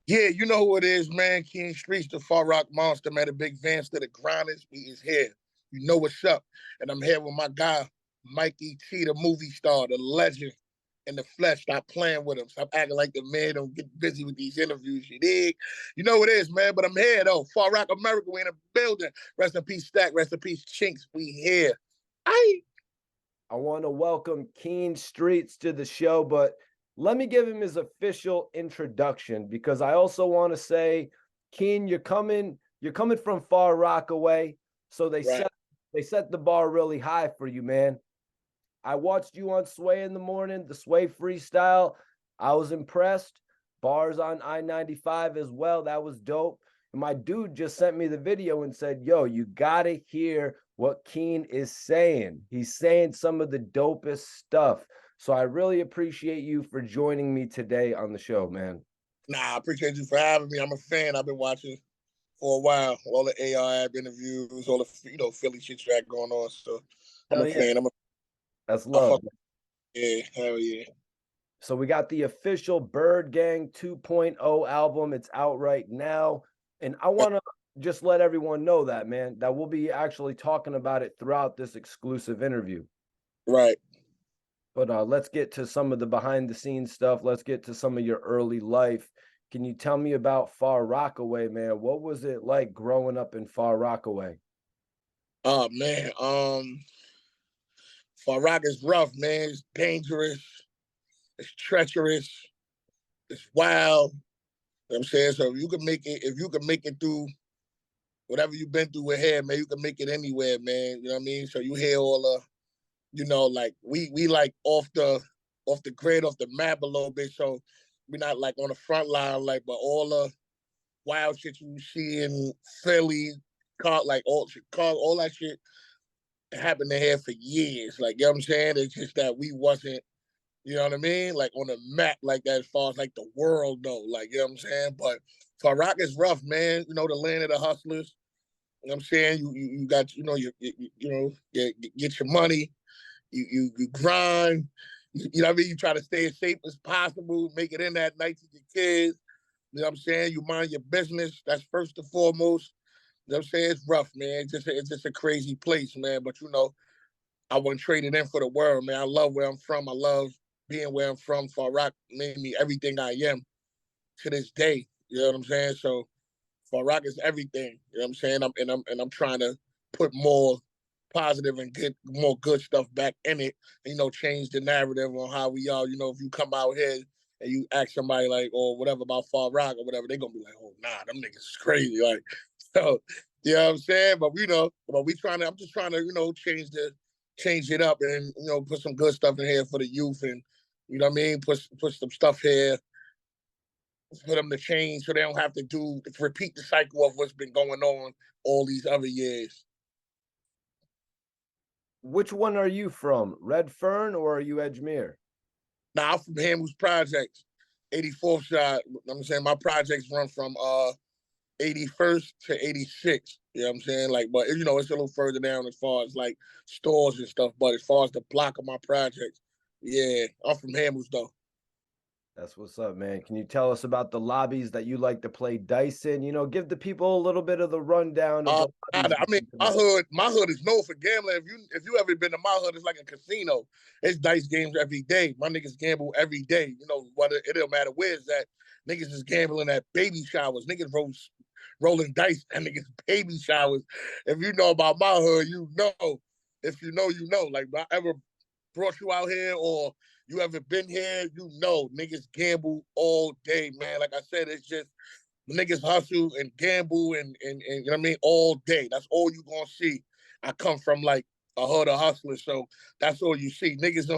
Yeah, you know who it is, man. King Streetz, the Far Rock monster, man. The big Vance to the grinders. We is here. You know what's up. And I'm here with my guy, Mikey T, the movie star, the legend in the flesh. Stop playing with him. Stop acting like the man. Don't get busy with these interviews. You dig? You know what it is, man. But I'm here, though. Far Rock America, we in the building. Rest in peace, Stack. Rest in peace, Chinx. We here. I want to welcome Keen Streetz to the show, but let me give him his official introduction because I also want to say, Keen, you're coming from Far Rockaway, so they Right. set the bar really high for you, man. I watched you on Sway in the morning, the Sway freestyle. I was impressed. Bars on I-95 as well. That was dope. And my dude just sent me the video and said, yo, you got to hear what Keen is saying. He's saying some of the dopest stuff. So I really appreciate you for joining me today on the show, man. Nah, I appreciate you for having me. I'm a fan. I've been watching for a while. All the AI interviews, all the Philly shit you got going on. So I'm Hell a yeah. fan. That's love. Yeah, hell yeah. So we got the official Bird Gang 2.0 album. It's out right now. And I want to just let everyone know that, man, that we'll be actually talking about it throughout this exclusive interview. Right. But let's get to some of the behind the scenes stuff. Let's get to some of your early life. Can you tell me about Far Rockaway, man? What was it like growing up in Far Rockaway? Oh man. Far Rock is rough, man. It's dangerous. It's treacherous. It's wild. You know what I'm saying? So if you can make it through whatever you've been through with here, man, you can make it anywhere, man. You know what I mean? So you hear all the, like we like off the grid, off the map a little bit. So we're not like on the front line, like, but all the wild shit you see in Philly, all that shit happened in here for years. Like, you know what I'm saying? It's just that we wasn't, you know what I mean? Like on the map like that as far as like the world though. Like, you know what I'm saying? But Far Rock is rough, man. You know, the land of the hustlers. You know what I'm saying? You got, get your money, you grind, you know what I mean? You try to stay as safe as possible, make it in that night to your kids. You know what I'm saying? You mind your business. That's first and foremost. You know what I'm saying? It's rough, man. It's just a crazy place, man. But I wouldn't trade it in for the world, man. I love where I'm from. I love being where I'm from. Far Rock made me everything I am to this day. You know what I'm saying? So Far Rock is everything. You know what I'm saying? I'm trying to put more positive and more good stuff back in it. And, change the narrative on how we are. If you come out here and you ask somebody like or whatever about Far Rock or whatever, they're gonna be like, oh nah, them niggas is crazy. Like, so you know what I'm saying? But I'm just trying to, change it up and put some good stuff in here for the youth and you know what I mean, put some stuff here for them to change so they don't have to repeat the cycle of what's been going on all these other years. Which one are you from? Red Fern or are you Edgemere? Now I'm from Hamels Projects, 84th side. I'm saying my projects run from 81st to 86. You know what I'm saying? Like, but it's a little further down as far as like stores and stuff. But as far as the block of my projects, yeah, I'm from Hamels though. That's what's up, man. Can you tell us about the lobbies that you like to play dice in? Give the people a little bit of the rundown of the lobbies. I mean, my hood is known for gambling. If you ever been to my hood, it's like a casino. It's dice games every day. My niggas gamble every day. Whether it don't matter where it's at. Niggas is gambling at baby showers. Niggas rolling dice and niggas baby showers. If you know about my hood, you know. If you know, you know. Like, if I ever brought you out here or you ever been here, you know, niggas gamble all day, man. Like I said, it's just niggas hustle and gamble and you know what I mean, all day. That's all you gonna see. I come from like a hood of hustlers, so that's all you see. Niggas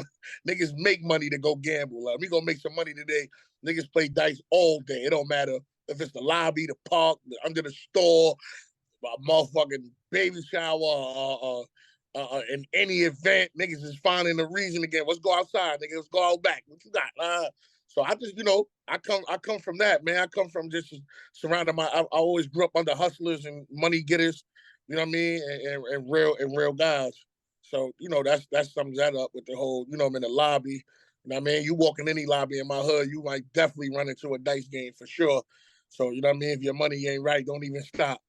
make money to go gamble. Like, we gonna make some money today. Niggas play dice all day. It don't matter if it's the lobby, the park, under the store, a motherfucking baby shower, in any event, niggas is finding a reason again. Let's go outside, niggas. Let's go out back. What you got? So I just, I come from that, man. I come from just surrounded I always grew up under hustlers and money getters, you know what I mean, and real guys. So that sums that up with the whole, I'm in the lobby. You know what I mean? You walk in any lobby in my hood, you might definitely run into a dice game for sure. So, you know what I mean? If your money ain't right, don't even stop.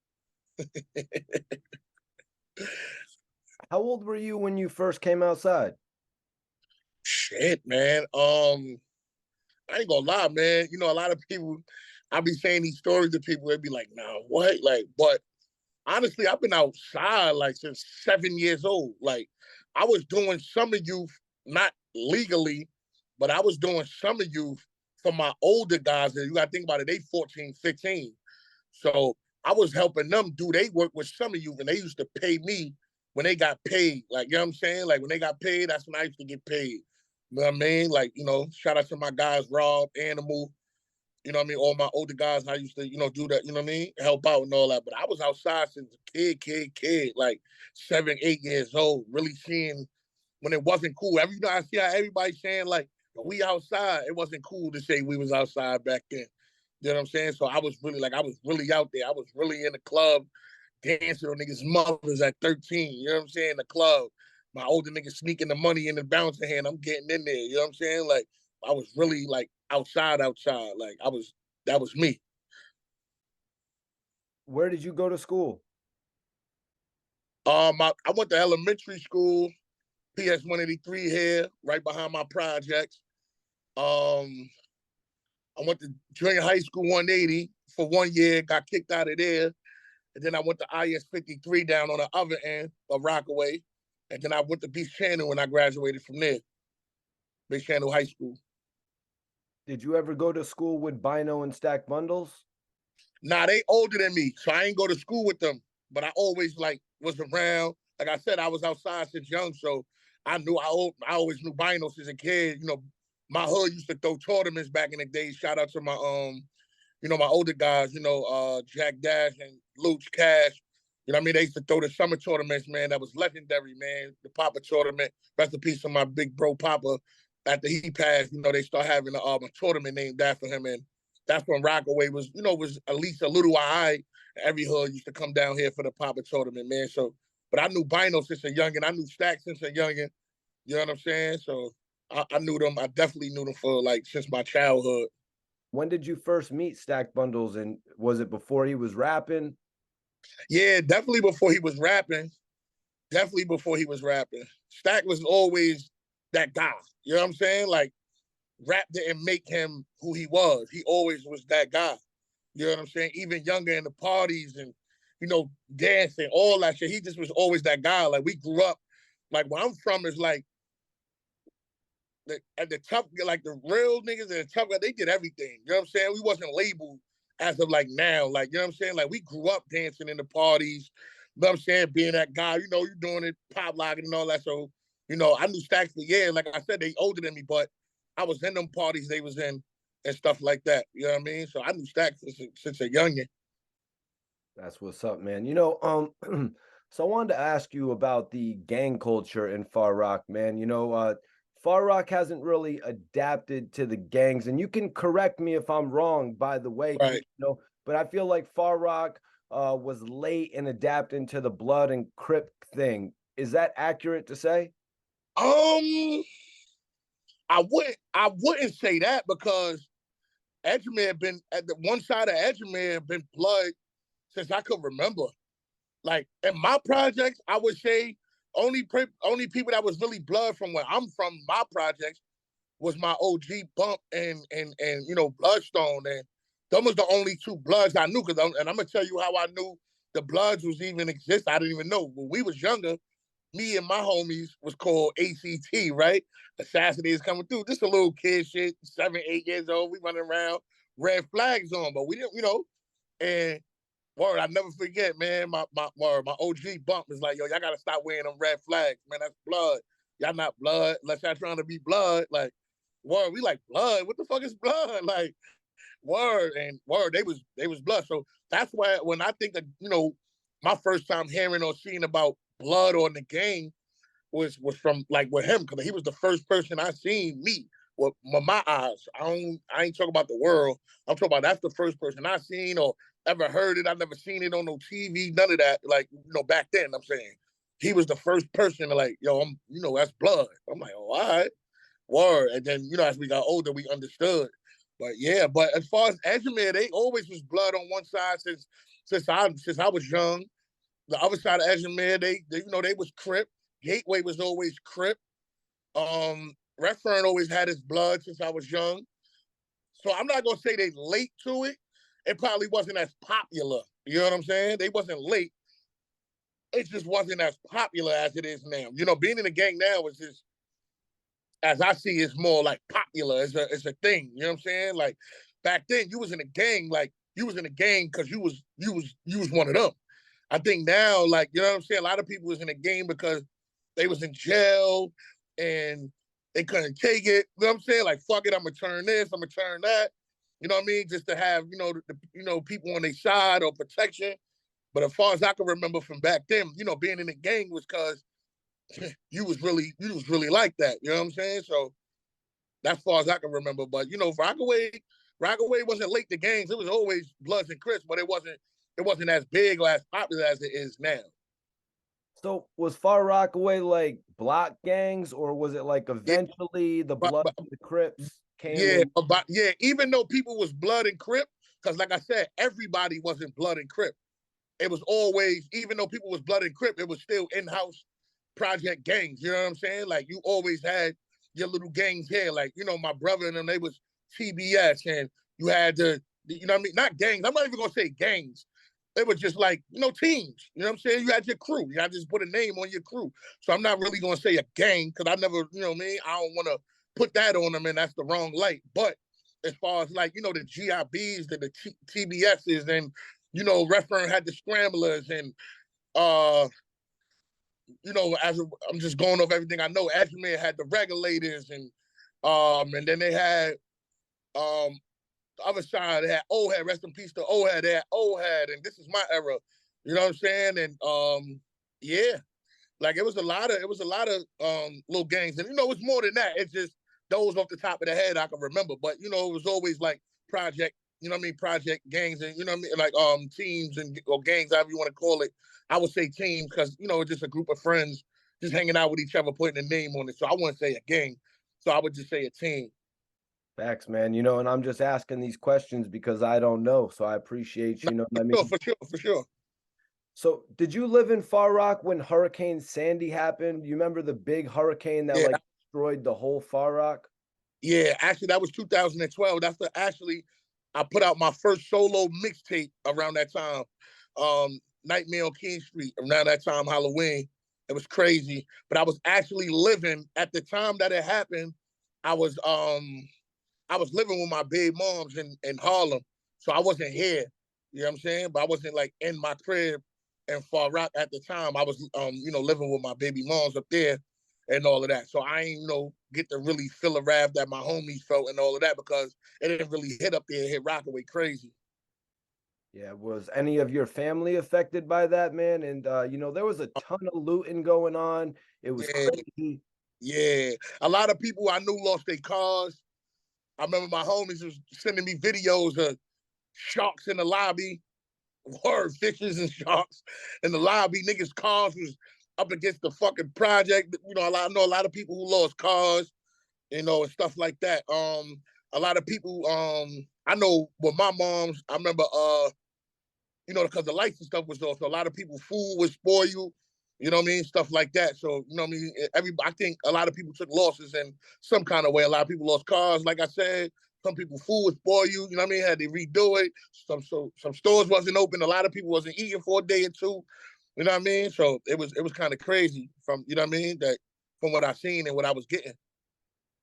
How old were you when you first came outside? Shit, man. I ain't gonna lie, man. You know, a lot of people, I be saying these stories to people, they be like, nah, what? Like, but honestly, I've been outside like since 7 years old. Like, I was doing summer youth, not legally, but I was doing summer youth for my older guys. And you gotta think about it, they 14, 15. So I was helping them do their work with summer youth, and they used to pay me when they got paid. Like, you know what I'm saying? Like, when they got paid, that's when I used to get paid. You know what I mean? Like, you know, shout out to my guys, Rob, Animal, you know what I mean? All my older guys, I used to, you know, do that, you know what I mean? Help out and all that. But I was outside since a kid, like 7, 8 years old, really seeing when it wasn't cool. Every, you know, I see how everybody saying like, we outside. It wasn't cool to say we was outside back then. You know what I'm saying? So I was really like, I was really out there. I was really in the club dancing with niggas' mothers at 13. You know what I'm saying? The club. My older niggas sneaking the money in the bouncing hand. I'm getting in there. You know what I'm saying? Like, I was really like outside. Like, that was me. Where did you go to school? I went to elementary school, PS 183 here, right behind my projects. Um, I went to junior high school 180 for 1 year, got kicked out of there. And then I went to IS 53 down on the other end of Rockaway. And then I went to Beach Channel when I graduated from there, Beach Channel High School. Did you ever go to school with Bino and Stack Bundles? Nah, they older than me, so I ain't go to school with them. But I always like was around. Like I said, I was outside since young, so I knew I always knew Bino since a kid. You know, my hood used to throw tournaments back in the day. Shout out to my you know, my older guys, you know, Jack Dash and Luch Cash. You know what I mean? They used to throw the summer tournaments, man. That was legendary, man. The Papa tournament. Rest in peace to my big bro Papa. After he passed, you know, they start having a tournament named after him. And that's when Rockaway was, you know, was at least a little high. Every hood used to come down here for the Papa tournament, man. So, but I knew Bino since a youngin'. I knew Stack since a youngin'. You know what I'm saying? So I knew them. I definitely knew them for like since my childhood. When did you first meet Stack Bundles, and was it before he was rapping? Yeah, definitely before he was rapping. Definitely before he was rapping. Stack was always that guy. You know what I'm saying? Like, rap didn't make him who he was. He always was that guy. You know what I'm saying? Even younger in the parties and, you know, dancing, all that shit. He just was always that guy. Like, we grew up, like, where I'm from is like, at the tough, like the real niggas and the tough guys, they did everything. You know what I'm saying? We wasn't labeled as of like now. Like, you know what I'm saying? Like, we grew up dancing in the parties. You know what I'm saying? Being that guy, you know, you doing it, pop locking and all that. So, you know, I knew Stacks for years. Like I said, they older than me, but I was in them parties they was in and stuff like that. You know what I mean? So I knew Stacks since a youngin'. That's what's up, man. So I wanted to ask you about the gang culture in Far Rock, man. Far Rock hasn't really adapted to the gangs, and you can correct me if I'm wrong, by the way, Right. but I feel like Far Rock was late in adapting to the blood and Crip thing. Is that accurate to say? Um, I wouldn't say that because Edgemere had been at the one side of Edgemere had been blood since I could remember. Like in my projects, I would say only people that was really blood from where I'm from, my projects, was my OG Bump and you know Bloodstone, and them was the only two Bloods I knew. And I'm gonna tell you how I knew the Bloods was even exist. I didn't even know when we was younger. Me and my homies was called ACT, right? Assassin is coming through. Just a little kid shit, 7, 8 years old. We running around, red flags on, but we didn't, you know. And word, I never forget, man. My OG Bump was like, yo, y'all gotta stop wearing them red flags, man. That's blood. Y'all not blood unless y'all trying to be blood. Like, word, we like blood. What the fuck is blood? Like, word and word, they was blood. So that's why when I think of, you know, my first time hearing or seeing about blood on the game was from like with him, because he was the first person I seen meet with my eyes. I ain't talking about the world. I'm talking about that's the first person I seen or ever heard it. I never seen it on no TV, none of that. Like, you know, back then, I'm saying. He was the first person to like, yo, you know, that's blood. I'm like, oh, all right, word. And then, you know, as we got older, we understood. But yeah, but as far as Edgemere, they always was blood on one side since I was young. The other side of Edgemere, they they was Crip. Gateway was always Crip. Redfern always had his blood since I was young. So I'm not gonna say they late to it. It probably wasn't as popular. You know what I'm saying? They wasn't late. It just wasn't as popular as it is now. Being in the gang now is just, as I see, it's more like popular. It's a thing. You know what I'm saying? Like back then, you was in a gang. Like you was in a gang because you was one of them. I think now, like, you know what I'm saying? A lot of people was in a gang because they was in jail and they couldn't take it. You know what I'm saying? Like, fuck it, I'm gonna turn this, I'm gonna turn that. You know what I mean? Just to have, people on their side or protection. But as far as I can remember from back then, being in the gang was because you was really like that. You know what I'm saying? So that's as far as I can remember. But Rockaway wasn't late to gangs. It was always Bloods and Crips, but it wasn't as big or as popular as it is now. So was Far Rockaway like block gangs, or was it like Yeah, eventually the but, Bloods but and the Crips came yeah, in? but yeah, even though people was Blood and Crip, because like I said, everybody wasn't Blood and Crip. It was always, even though people was Blood and Crip, it was still in-house project gangs. You know what I'm saying? Like you always had your little gangs here. Like, my brother and them, they was TBS, and you had you know what I mean? Not gangs. I'm not even gonna say gangs. They were just like, teams. You know what I'm saying? You had your crew. You had to just put a name on your crew. So I'm not really gonna say a gang because I never, you know what I mean? I don't wanna put that on them, and that's the wrong light. But as far as like, the GIBs, the TBSs, and Redfern had the scramblers, and I'm just going off everything I know. Edgemere had the regulators, and then they had the other side. They had old head, rest in peace to old head. They had old head, and this is my era. You know what I'm saying? And yeah, like it was a lot of little gangs, and it's more than that. It's just those off the top of the head I can remember. But it was always like project, project gangs, and like teams and or gangs, however you want to call it. I would say teams because it's just a group of friends just hanging out with each other, putting a name on it. So I wouldn't say a gang. So I would just say a team. Facts, man. And I'm just asking these questions because I don't know. So I appreciate, No, you know what I for sure, mean? for sure, for sure. So did you live in Far Rock when Hurricane Sandy happened? You remember the big hurricane that Yeah, like destroyed the whole Far Rock? yeah. Actually, that was 2012. Actually I put out my first solo mixtape around that time. Nightmare on King Street around that time, Halloween. It was crazy. But I was actually living at the time that it happened. I was living with my big moms in Harlem. So I wasn't here. You know what I'm saying? But I wasn't like in my crib in Far Rock at the time. I was living with my baby moms up there and all of that. So I ain't, get to really feel the wrath that my homies felt and all of that because it didn't really hit up there, hit Rockaway crazy. Yeah, was any of your family affected by that, man? And there was a ton of looting going on. It was Yeah, crazy. yeah. A lot of people I knew lost their cars. I remember my homies was sending me videos of sharks in the lobby, word fishes and sharks in the lobby. Niggas' cars was up against the fucking project. I know a lot of people who lost cars, and stuff like that. A lot of people, I know with my mom's, I remember, because the lights and stuff was off. So a lot of people, food would spoil you. You know what I mean? Stuff like that. So, I mean? I think a lot of people took losses in some kind of way. A lot of people lost cars, like I said. Some people, food would spoil you. You know what I mean? Had to redo it. Some stores wasn't open. A lot of people wasn't eating for a day or two. You know what I mean? So it was kind of crazy from, you know what I mean? That from what I seen and what I was getting.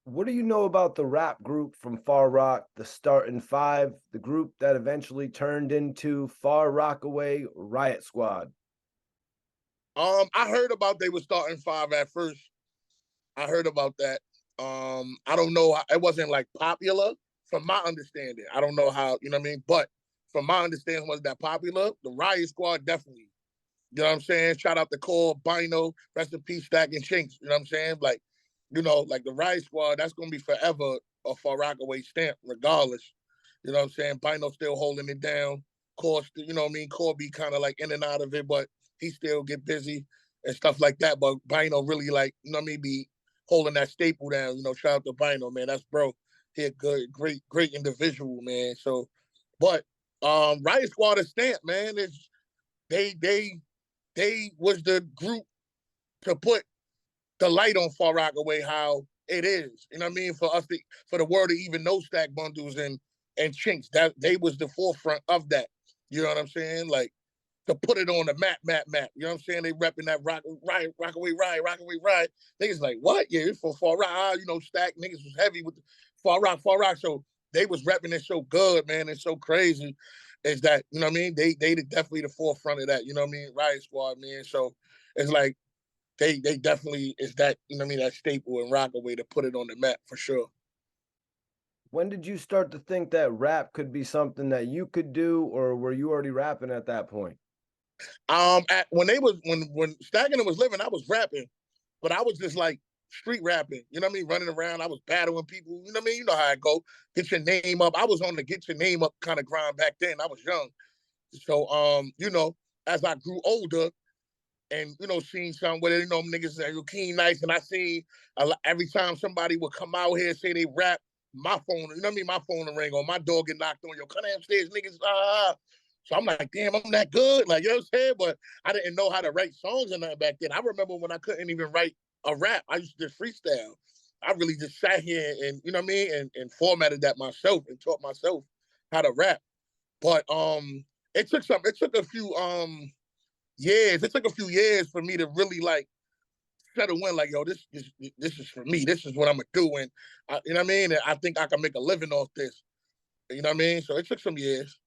What do you know about the rap group from Far Rock, the Starting Five, the group that eventually turned into Far Rockaway Riot Squad? I heard about they were starting five at first. I heard about that. I don't know. It wasn't like popular from my understanding. I don't know how, you know what I mean? But from my understanding, was that popular? The Riot Squad definitely. You know what I'm saying? Shout out to Cole, Bino, rest in peace, Stack and Chinx. You know what I'm saying? Like, like the Riot Squad, that's gonna be forever a Far Rockaway stamp, regardless. You know what I'm saying? Bino still holding it down. Core, you know what I mean? Core be kind of like in and out of it, but he still get busy and stuff like that. But Bino really like, you know what I mean, be holding that staple down. Shout out to Bino, man. That's bro. He a good, great individual, man. So, but Riot Squad is stamped, man. It's they was the group to put the light on Far Rockaway how it is. You know what I mean? For us to, for the world to even know Stack Bundles and Chinx, that they was the forefront of that. You know what I'm saying? Like to put it on the map. You know what I'm saying? They repping that Rockaway Ride. Niggas like, what? Yeah, it's for Far Rock. You know, Stack niggas was heavy with the Far Rock. So they was repping it so good, man. It's so crazy. Is that, you know what I mean? They definitely the forefront of that. You know what I mean? Riot Squad, man. So it's like they definitely is that, you know what I mean, that staple in Rockaway to put it on the map for sure. When did you start to think that rap could be something that you could do, or were you already rapping at that point? When they was when Staggin was living, I was rapping, but I was just like street rapping. You know what I mean? Running around, I was battling people. You know what I mean? You know how I go. Get your name up. I was on the get your name up kind of grind back then. I was young, so you know, as I grew older, and you know, seeing something with it, you know, niggas like Keen Nice, and I seen every time somebody would come out here and say they rap, my phone, you know what I mean, my phone would ring or my door get knocked on. Yo, come downstairs, niggas. So I'm like, damn, I'm that good, like you know what I'm saying. But I didn't know how to write songs and nothing back then. I remember when I couldn't even write a rap. I used to just freestyle. I really just sat here and you know what I mean, and formatted that myself and taught myself how to rap. But it took a few years. It took a few years for me to really like settle in. Like, yo, this is for me. This is what I'm gonna do, and you know what I mean. And I think I can make a living off this. You know what I mean? So it took some years.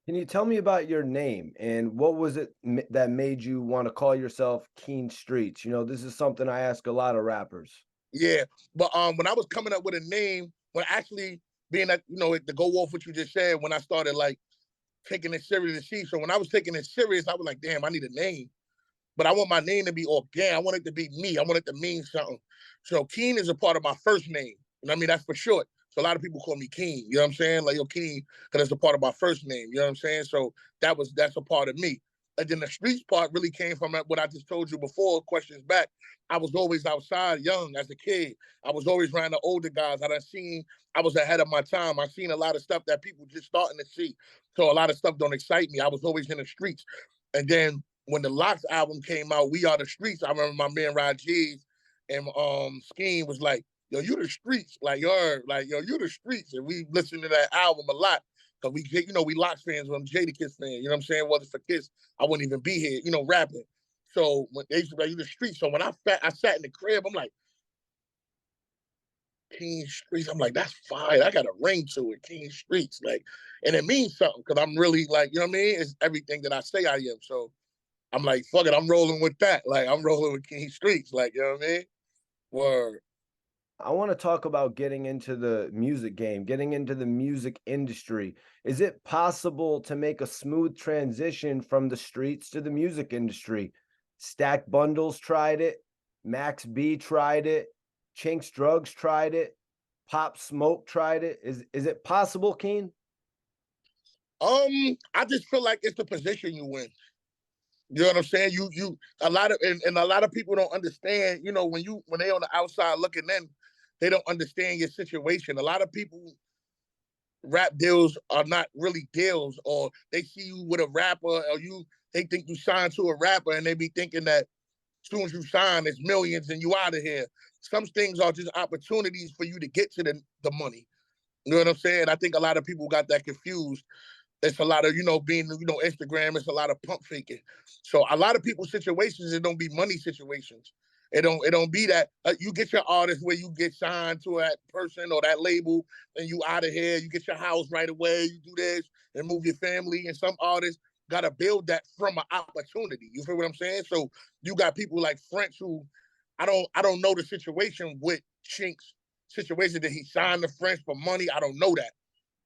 Can you tell me about your name and what was it that made you want to call yourself Keen Streetz? You know, this is something I ask a lot of rappers. Yeah, but when I was coming up with a name, when actually being that you know to go off what you just said, when I started like taking it seriously. So when I was taking it serious, I was like, damn, I need a name. But I want my name to be organic. I want it to be me. I want it to mean something. So Keen is a part of my first name. You know what I mean? That's for short. So a lot of people call me Keen. You know what I'm saying? Like, yo, Keen, because it's a part of my first name. You know what I'm saying? So that's a part of me. And then the Streetz part really came from what I just told you before, questions back. I was always outside young as a kid. I was always around the older guys. I was ahead of my time. I seen a lot of stuff that people just starting to see. So a lot of stuff don't excite me. I was always in the streets. And then when the Locks album came out, We Are the Streets, I remember my man Raj and Scheme was like, yo, you the streets, like yo, you the streets. And we listened to that album a lot. Cause we you know, we Locks fans, I'm Jadakiss fan, you know what I'm saying? Wasn't for Kiss, I wouldn't even be here, you know, rapping. So when they used to be like, you the streets. So when I sat in the crib, I'm like, King Streets. I'm like, that's fire. I got a ring to it, King Streets. Like, and it means something because I'm really like, you know what I mean? It's everything that I say I am. So I'm like, fuck it, I'm rolling with that. Like, I'm rolling with King Streets. Like, you know what I mean? Word. I want to talk about getting into the music game, getting into the music industry. Is it possible to make a smooth transition from the streets to the music industry? Stack Bundles tried it, Max B tried it, Chinx Drugs tried it, Pop Smoke tried it. Is it possible, Keen? I just feel like it's the position you win. You know what I'm saying? You a lot of and a lot of people don't understand, you know, when they on the outside looking in, they don't understand your situation. A lot of people rap deals are not really deals, or they see you with a rapper, or they think you signed to a rapper, and they be thinking that as soon as you sign, it's millions and you out of here. Some things are just opportunities for you to get to the money. You know what I'm saying? I think a lot of people got that confused. It's a lot of, you know, being, you know, Instagram, it's a lot of pump faking. So a lot of people's situations, it don't be money situations. It don't be that you get your artist where you get signed to that person or that label and you out of here, you get your house right away, you do this and move your family. And some artists gotta build that from an opportunity. You feel what I'm saying? So you got people like French who I don't know the situation with Chinx situation that he signed the French for money. I don't know that.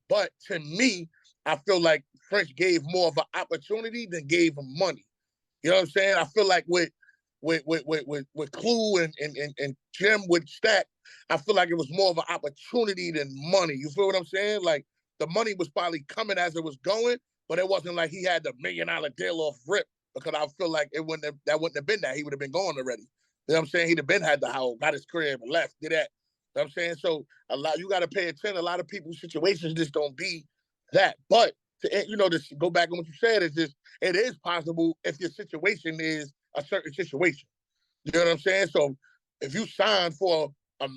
But to me, I feel like French gave more of an opportunity than gave him money. You know what I'm saying? I feel like with Clue and Jim with Stack, I feel like it was more of an opportunity than money. You feel what I'm saying? Like the money was probably coming as it was going, but it wasn't like he had the $1 million deal off rip because I feel like that wouldn't have been that. He would have been going already. You know what I'm saying? He'd have been had the house, got his crib, and left, did that. know what I'm saying? So you got to pay attention. A lot of people's situations just don't be that. But to go back on what you said, is just it is possible if your situation is a certain situation. You know what I'm saying? So if you sign for a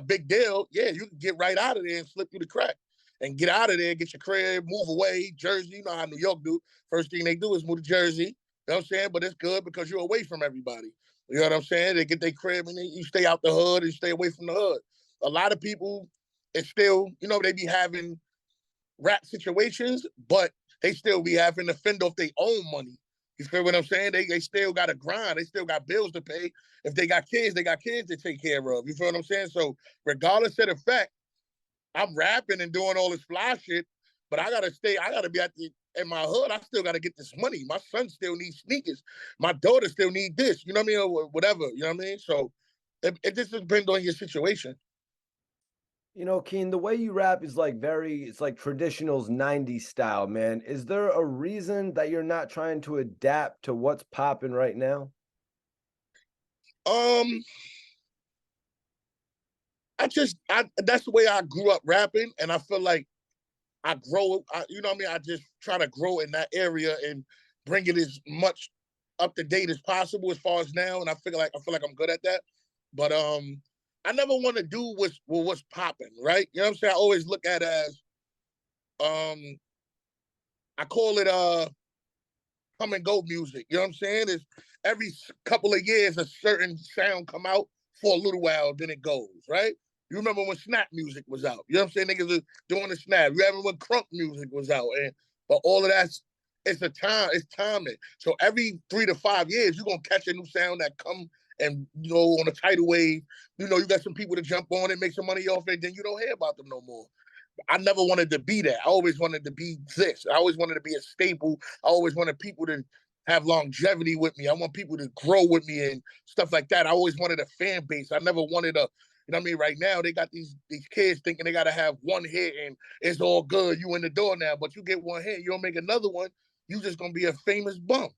big deal, yeah, you can get right out of there and slip through the crack and get out of there, get your crib, move away. Jersey, you know how New York do. First thing they do is move to Jersey. You know what I'm saying? But it's good because you're away from everybody. You know what I'm saying? They get their crib and you stay out the hood and stay away from the hood. A lot of people, it's still, they be having rap situations, but they still be having to fend off their own money. You feel what I'm saying? They still got to grind. They still got bills to pay. If they got kids to take care of. You feel what I'm saying? So regardless of the fact, I'm rapping and doing all this fly shit, but I gotta be in my hood. I still gotta get this money. My son still needs sneakers. My daughter still need this. You know what I mean? Or whatever. You know what I mean? So it just depends on your situation. Keen, the way you rap is it's like traditional's 90s style, man. Is there a reason that you're not trying to adapt to what's popping right now? That's the way I grew up rapping, and I feel like I grow, you know what I mean? I just try to grow in that area and bring it as much up to date as possible as far as now, and I feel like I'm good at that. But I never want to do what's popping, right? You know what I'm saying? I always look at it as I call it come and go music. You know what I'm saying? It's every couple of years a certain sound come out for a little while, then it goes, right? You remember when snap music was out? You know what I'm saying? Niggas was doing the snap. You remember when crunk music was out? But all of that's it's timing. So every 3 to 5 years, you're gonna catch a new sound that come and on a tidal wave. You got some people to jump on it, make some money off it, then you don't hear about them no more. I never wanted to be that. I always wanted to be this. I always wanted to be a staple. I always wanted people to have longevity with me. I want people to grow with me and stuff like that. I always wanted a fan base. I never wanted you know what I mean? Right now, they got these kids thinking they got to have one hit and it's all good. You in the door now, but you get one hit, you don't make another one, you just going to be a famous bum.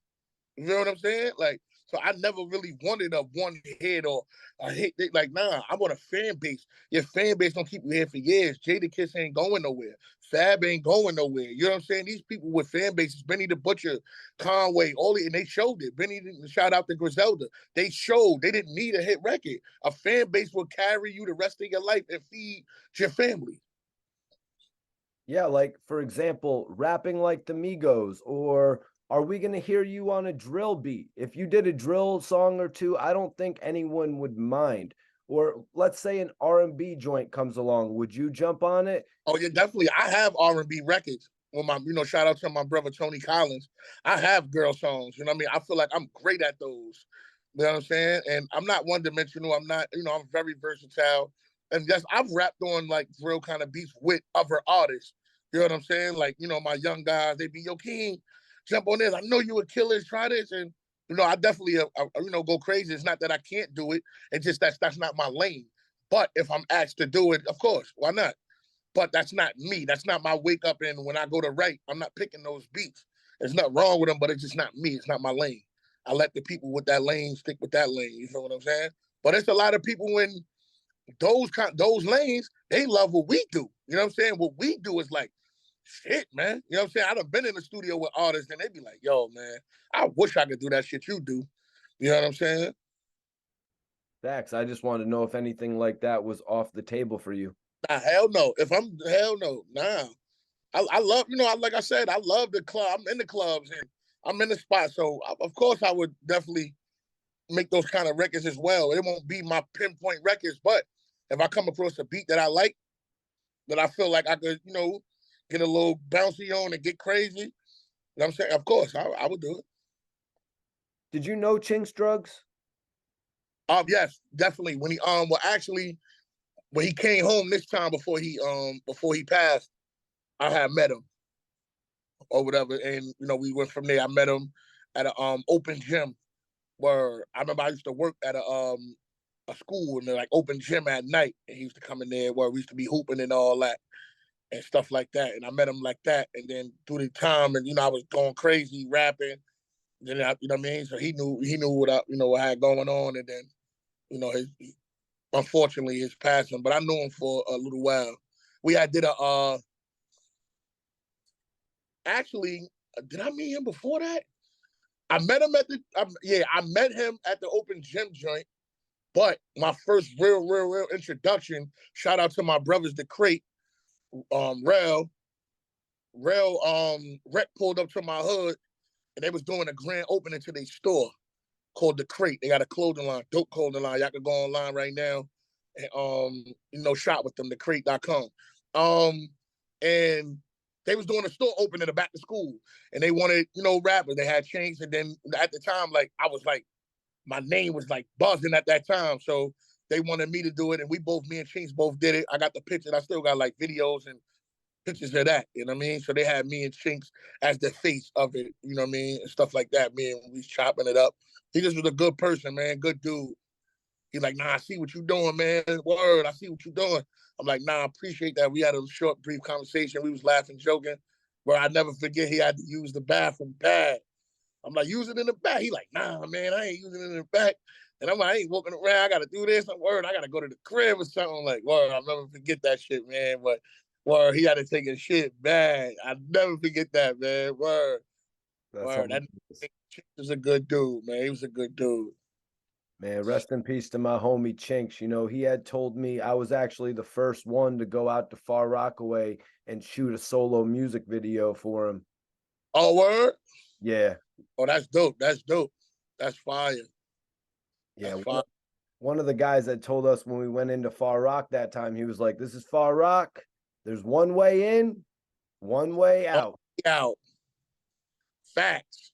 You know what I'm saying? Like, so I never really wanted a one hit or a hit. Like, nah, I want a fan base. Your fan base don't keep you here for years. Jadakiss ain't going nowhere. Fab ain't going nowhere. You know what I'm saying? These people with fan bases, Benny the Butcher, Conway, and they showed it. Benny, shout out to Griselda. They showed they didn't need a hit record. A fan base will carry you the rest of your life and feed your family. Yeah, like for example, rapping like the Migos, or are we going to hear you on a drill beat? If you did a drill song or two, I don't think anyone would mind. Or let's say an R&B joint comes along, would you jump on it? Oh yeah, definitely. I have R&B records. With my, shout out to my brother Tony Collins. I have girl songs. You know what I mean? I feel like I'm great at those. You know what I'm saying? And I'm not one dimensional. I'm not, I'm very versatile. And just I've rapped on like drill kind of beats with other artists. You know what I'm saying? Like, my young guys, they be, yo, King, jump on this. I know you a killer, try this. And, I definitely, go crazy. It's not that I can't do it. It's just that's not my lane. But if I'm asked to do it, of course, why not? But that's not me. That's not my wake up and when I go to write, I'm not picking those beats. There's nothing wrong with them, but it's just not me. It's not my lane. I let the people with that lane stick with that lane. You feel what I'm saying? But it's a lot of people in those lanes, they love what we do. You know what I'm saying? What we do is like, shit, man. You know what I'm saying? I done been in the studio with artists and they be like, yo, man, I wish I could do that shit you do. You know what I'm saying? Facts. I just wanted to know if anything like that was off the table for you. Nah, hell no. Hell no. Nah. I love, like I said, I love the club. I'm in the clubs and I'm in the spot. So of course I would definitely make those kind of records as well. It won't be my pinpoint records, but if I come across a beat that I like, that I feel like I could, get a little bouncy on and get crazy, you know what I'm saying? Of course, I would do it. Did you know Chinx drugs? Yes, definitely. When when he came home this time before he passed, I had met him or whatever, and we went from there. I met him at a open gym where I remember I used to work at a school and like open gym at night, and he used to come in there where we used to be hooping and all that and stuff like that. And I met him like that, and then through the time, and I was going crazy rapping. Then you know what I mean. So he knew what what I had going on, and then his unfortunately, his passing, but I knew him for a little while. Did a, actually, did I meet him before that? I met him at I met him at the open gym joint, but my first real introduction, shout out to my brothers, the Crate, Rec pulled up to my hood, and they was doing a grand opening to their store called The Crate. They got a clothing line, dope clothing line. Y'all can go online right now and shop with them, thecrate.com. And they was doing a store opening the back to school, and they wanted, rappers. They had Chinx, and then at the time, like I was like, my name was like buzzing at that time, so they wanted me to do it, and me and Chinx both did it. I got the pictures. I still got like videos and pictures of that, you know what I mean? So they had me and Chinx as the face of it, you know what I mean? And stuff like that. Me and we chopping it up. He just was a good person, man, good dude. He's like, nah, I see what you doing, man. Word, I see what you doing. I'm like, nah, I appreciate that. We had a short, brief conversation. We was laughing, joking. Where I never forget he had to use the bathroom bad. I'm like, use it in the back. He like, nah, man, I ain't using it in the back. And I'm like, I ain't walking around. I got to do this. I'm worried. I got to go to the crib or something. Like, word, I'll never forget that shit, man. But word, he had to take his shit bad. I'll never forget that, man. Word. That's Word. That was a good dude, man. He was a good dude. Man, rest in peace to my homie Chinx. He had told me I was actually the first one to go out to Far Rockaway and shoot a solo music video for him. Oh, word? Yeah. Oh, that's dope. That's dope. That's fire. Yeah. One of the guys that told us when we went into Far Rock that time, he was like, this is Far Rock. There's one way in, one way out. Out. Facts.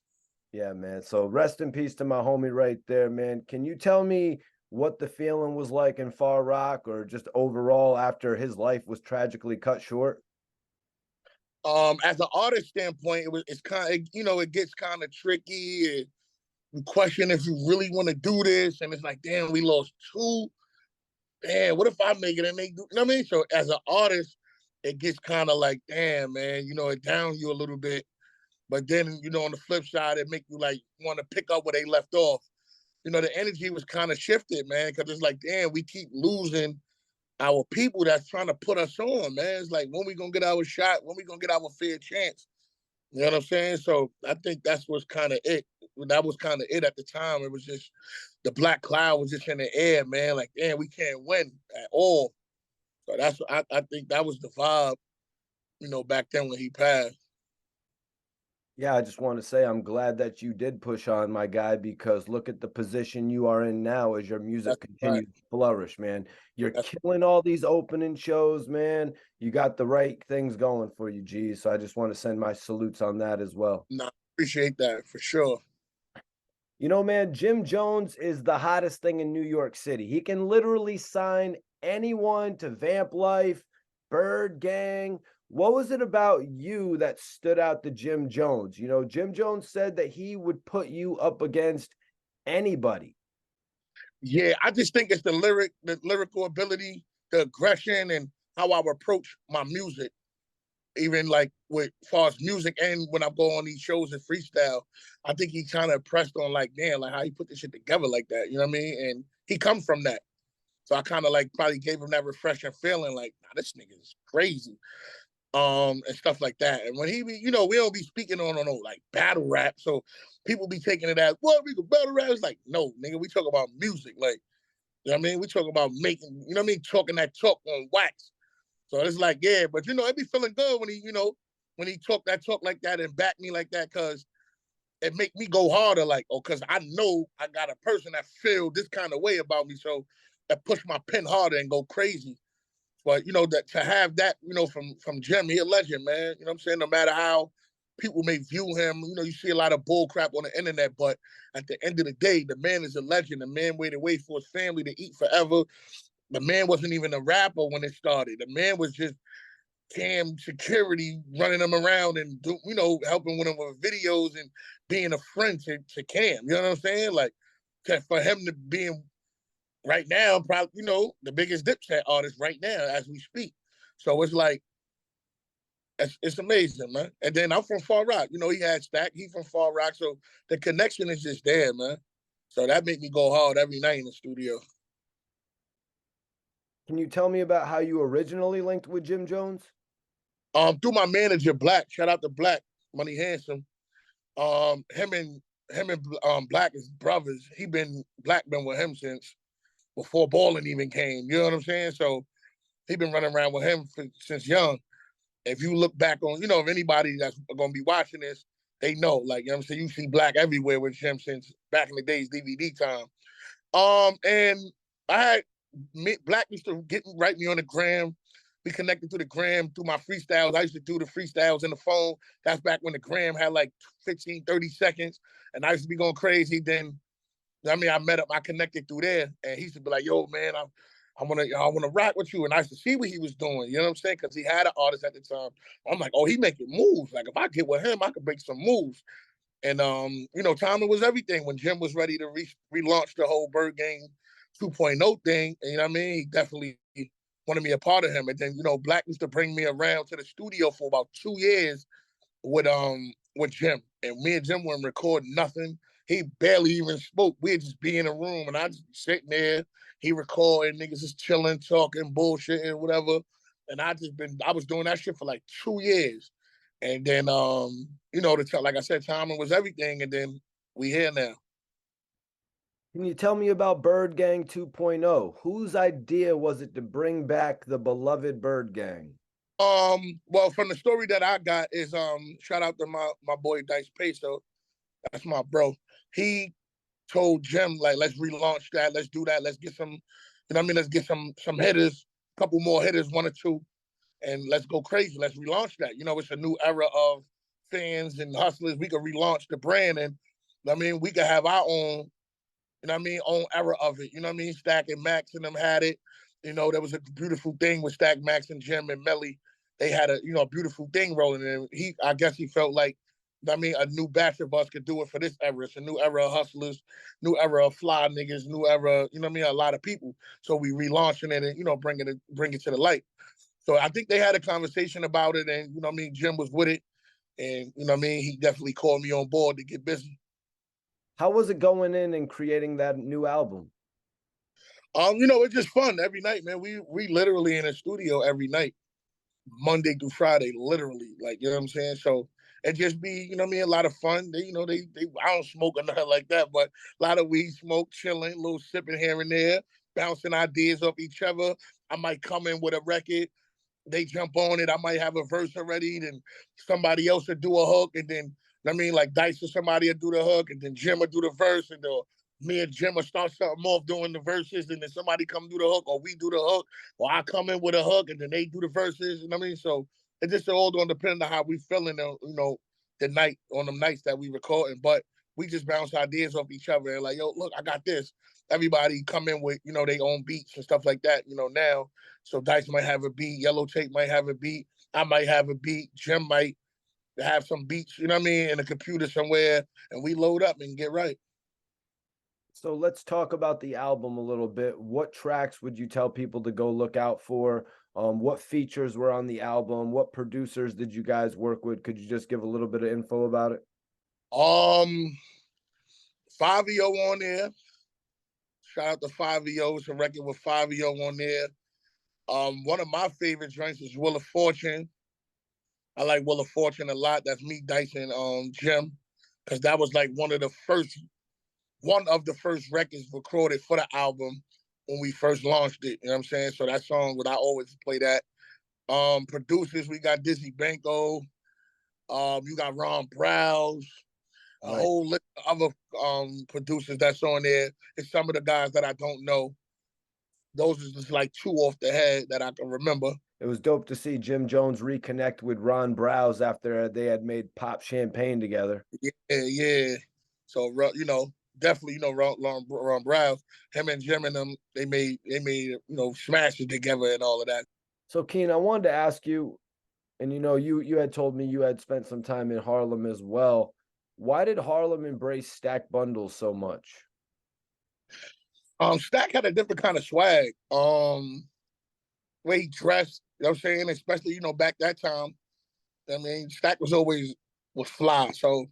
Yeah, man. So rest in peace to my homie right there, man. Can you tell me what the feeling was like in Far Rock or just overall after his life was tragically cut short? As an artist standpoint, it's kind of, it gets kind of tricky, and you question if you really want to do this, and it's like, damn, we lost two. Damn, what if I make it and they do? You know what I mean? So as an artist, it gets kind of like, damn, man, it downs you a little bit. But then, on the flip side, it make you like want to pick up where they left off. The energy was kind of shifted, man, because it's like, damn, we keep losing our people that's trying to put us on, man. It's like, when we gonna get our shot? When we gonna get our fair chance? You know what I'm saying? So I think that's what's kind of it. That was kind of it at the time. It was just the black cloud was just in the air, man. Like, damn, we can't win at all. So that's I think that was the vibe, back then when he passed. Yeah, I just want to say I'm glad that you did push on, my guy, because look at the position you are in now as your music continues to flourish, man. You're killing all these opening shows, man. You got the right things going for you, G. So I just want to send my salutes on that as well. Nah, appreciate that for sure. Man, Jim Jones is the hottest thing in New York City. He can literally sign anyone to Vamp Life, BYRDGANG. What was it about you that stood out to Jim Jones? Jim Jones said that he would put you up against anybody. Yeah, I just think it's the lyrical ability, the aggression, and how I approach my music. Even like with far as music and when I go on these shows and freestyle, I think he kind of pressed on like, damn, like how he put this shit together like that. You know what I mean? And he comes from that. So I kind of like probably gave him that refreshing feeling like, nah, this nigga is crazy. And stuff like that. And when he be, we don't be speaking on no like battle rap. So people be taking it as, what, we go battle rap? It's like, no, nigga, we talk about music. Like, you know what I mean? We talk about making, you know what I mean? Talking that talk on wax. So it's like, yeah, but it be feeling good when he, when he talk like that and back me like that, cause it make me go harder, like, cause I know I got a person that feel this kind of way about me. So that push my pen harder and go crazy. But that to have that, from Jim, he a legend, man. You know what I'm saying? No matter how people may view him, you see a lot of bull crap on the internet, but at the end of the day, the man is a legend. The man waited for his family to eat forever. The man wasn't even a rapper when it started. The man was just Cam security running him around and helping with him with videos and being a friend to Cam. You know what I'm saying? Like for him to be right now, probably, the biggest Dipset artist right now as we speak. So it's like, it's amazing, man. And then I'm from Far Rock. He had Stack. He from Far Rock. So the connection is just there, man. So that made me go hard every night in the studio. Can you tell me about how you originally linked with Jim Jones? Through my manager, Black. Shout out to Black, Money Handsome. Him and Black is brothers. Black been with him since before balling even came. You know what I'm saying? So he been running around with him since young. If you look back on, if anybody that's gonna be watching this, they know. Like, you know what I'm saying? You see Black everywhere with him since back in the days, DVD time. And I had Black used to write me on the gram. We connected to the gram through my freestyles. I used to do the freestyles in the phone. That's back when the gram had like 15, 30 seconds. And I used to be going crazy. Then, I met him, I connected through there. And he used to be like, yo, man, I wanna rock with you. And I used to see what he was doing, you know what I'm saying? Because he had an artist at the time. I'm like, oh, he making moves. Like if I get with him, I could make some moves. And timing was everything. When Jim was ready to relaunch the whole Bird Gang 2.0 thing, and, you know what I mean? He definitely wanted me a part of him. And then, Black used to bring me around to the studio for about 2 years with Jim. And me and Jim wouldn't record nothing. He barely even spoke. We'd just be in a room and I just be sitting there. He recording, niggas just chilling, talking, bullshitting, whatever. And I was doing that shit for like 2 years. And then like I said, timing was everything. And then we here now. Can you tell me about Bird Gang 2.0? Whose idea was it to bring back the beloved Bird Gang? Well, from the story that I got is shout out to my boy Dice Peso. That's my bro. He told Jim, like, let's relaunch that, let's do that, let's get some, let's get some hitters, a couple more hitters, one or two, and let's go crazy. Let's relaunch that. It's a new era of fans and hustlers. We could relaunch the brand, and we could have our own, own era of it. Stack and Max and them had it. There was a beautiful thing with Stack, Max, and Jim and Melly. They had a beautiful thing rolling, and I guess he felt like, a new batch of us could do it for this era. It's a new era of hustlers, new era of fly niggas, new era, a lot of people. So we relaunching it and, bring it to the light. So I think they had a conversation about it, and Jim was with it, and he definitely called me on board to get busy. How was it going in and creating that new album? It's just fun every night, man. We literally in a studio every night, Monday through Friday, literally. Like, you know what I'm saying? So it just be, a lot of fun. They I don't smoke or nothing like that, but a lot of weed smoke, chilling, a little sipping here and there, bouncing ideas off each other. I might come in with a record, they jump on it. I might have a verse already, then somebody else will do a hook, and then like Dice or somebody will do the hook, and then Jim will do the verse, and me and Jim will start something off doing the verses, and then somebody come do the hook, or we do the hook, or I come in with a hook, and then they do the verses. So it just all going to depend on how we feeling, the night on them nights that we recording. But we just bounce ideas off each other and like, yo, look, I got this. Everybody come in with their own beats and stuff like that. Now. So Dice might have a beat, Yellow Tape might have a beat, I might have a beat, Jim might have some beats, in a computer somewhere, and we load up and get right. So let's talk about the album a little bit. What tracks would you tell people to go look out for? What features were on the album? What producers did you guys work with? Could you just give a little bit of info about it? Fabio on there. Shout out to Fabio. It's a record with Fabio on there. One of my favorite joints is Wheel of Fortune. I like Wheel of Fortune a lot. That's me, Dice, and Jim, because that was like one of the first records recorded for the album when we first launched it. You know what I'm saying? So that song, would I always play that. Producers, we got Dizzy Banko. You got Ron Browse. A whole list of other producers that's on there. It's some of the guys that I don't know. Those are just like two off the head that I can remember. It was dope to see Jim Jones reconnect with Ron Browse after they had made Pop Champagne together. Yeah. So definitely Ron Browse, him and Jim and them, they made smashes together and all of that. So Keen, I wanted to ask you, and you had told me you had spent some time in Harlem as well. Why did Harlem embrace Stack Bundles so much? Stack had a different kind of swag. Way he dressed, you know what I'm saying? Especially, back that time. Stack was fly. So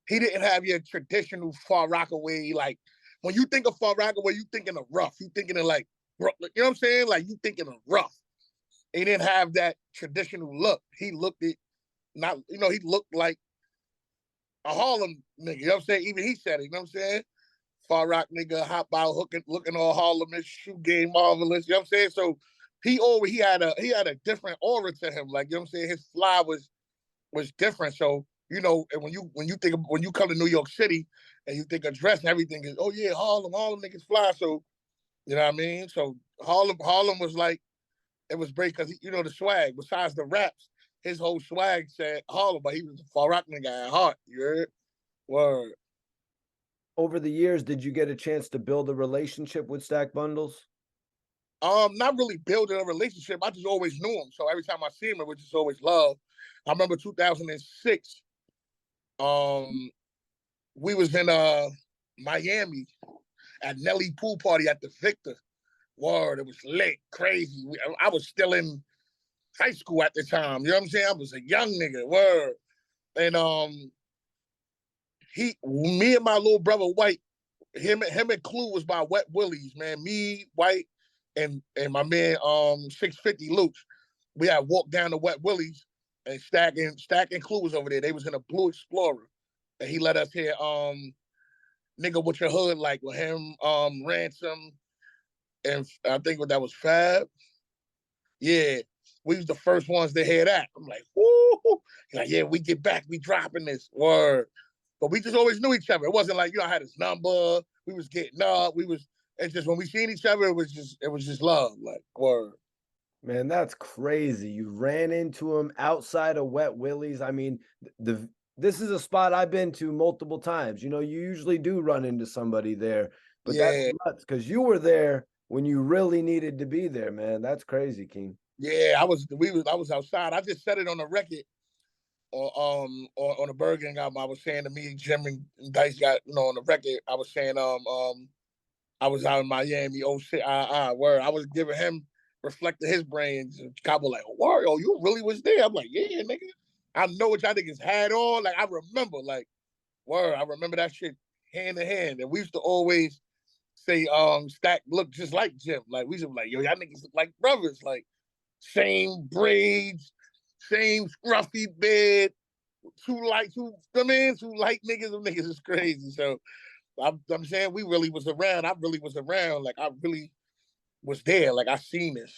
he didn't have your traditional Far Rockaway. Like when you think of Far Rockaway, you thinking of rough. You thinking of like Brooklyn. You know what I'm saying? Like you thinking of rough. He didn't have that traditional look. He looked it not, he looked like a Harlem nigga. You know what I'm saying? Even he said it, you know what I'm saying? Far Rock nigga, hop out, looking all Harlemish, shoe game marvelous. You know what I'm saying? So he had a different aura to him. Like, you know what I'm saying? His fly was different. So, and when you come to New York City and you think of dress and everything is, oh yeah, Harlem niggas fly. So, you know what I mean? So Harlem was like, it was great because the swag, besides the raps, his whole swag said Harlem, but he was a Far Rock nigga at heart. You heard? Word. Over the years, did you get a chance to build a relationship with Stack Bundles? Not really building a relationship. I just always knew him. So every time I see him, it was just always love. I remember 2006. We was in Miami at Nelly pool party at the Victor. Word, it was lit, crazy. I was still in high school at the time. You know what I'm saying? I was a young nigga. Word. And me and my little brother White, him and Clue was by Wet Willies, man. Me, White, and my man 650 Luke. We had walked down to Wet Willies and stacking Clue was over there. They was in a Blue Explorer. And he let us hear Nigga What Your Hood Like with him, Ransom, and I think that was Fab. Yeah. We was the first ones to hear that. I'm like, whoo. Like, yeah, we get back, we dropping this. Word. But we just always knew each other. It wasn't like, I had his number. We was getting up. It's just when we seen each other, it was just love. Like, word. Man, that's crazy. You ran into him outside of Wet Willie's. I mean, this is a spot I've been to multiple times. You usually do run into somebody there, but that's Yeah. nuts because you were there when you really needed to be there, man. That's crazy, King. Yeah, I was outside. I just said it on the record or on the BYRDGANG album. I was saying to me, Jim and Dice got, on the record, I was saying I was out in Miami, oh shit, word. I was giving him reflecting his brains. Cabo like, word, oh, you really was there. I'm like, yeah, nigga. I know what y'all niggas had on. Like, I remember, like, word, I remember that shit hand in hand. And we used to always say, Stack looked just like Jim. Like, we used to be like, yo, y'all niggas look like brothers. Like, same braids, same scruffy beard, two light niggas. Them niggas is crazy. So I'm saying we really was around. I really was around. Like I really was there. Like I seen this.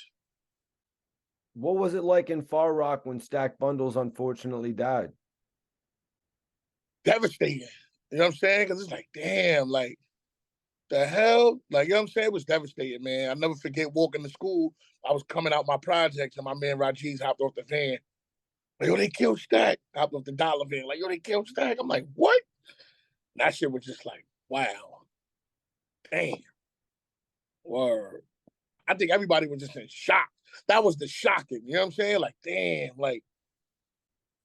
What was it like in Far Rock when Stack Bundles unfortunately died? Devastating. You know what I'm saying? Because it's like, damn, like the hell? Like, you know what I'm saying? It was devastating, man. I never forget walking to school. I was coming out my projects and my man Rajiz hopped off the van. Like, yo, they killed Stack. Hopped off the dollar van. Like, yo, they killed Stack. I'm like, what? And that shit was just like, wow. Damn. Word. I think everybody was just in shock. That was the shocking. You know what I'm saying? Like, damn, like,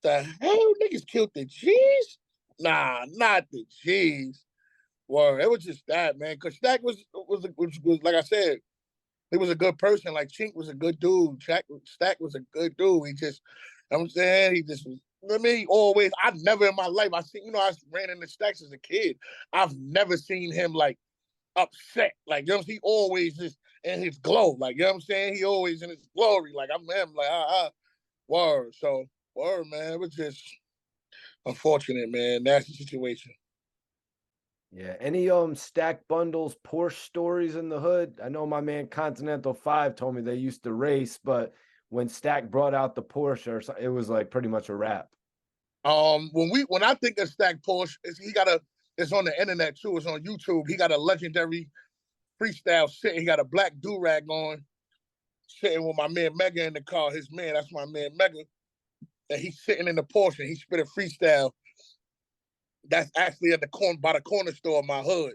the hell niggas killed the G's? Nah, not the G's. Word. It was just that, man. Because Stack was like I said, he was a good person. Like Chinx was a good dude. Stack was a good dude. He just, you know what I'm saying, he just was. I mean, always. I never in my life. I ran into Stacks as a kid. I've never seen him like upset. Like, he always just in his glow. Like, you know what I'm saying? He always in his glory. Like, I'm him. Like, word. So, word, man. It was just unfortunate, man. Nasty situation. Yeah. Any Stack Bundles Porsche stories in the hood? I know my man Continental 5 told me they used to race, but when Stack brought out the Porsche or something, it was like pretty much a wrap. When I think of Stack Porsche, it's on the internet too. It's on YouTube. He got a legendary freestyle sitting. He got a black do-rag on, sitting with my man Mega in the car. His man, that's my man Mega. And he's sitting in the Porsche and he spit a freestyle. That's actually at by the corner store of my hood.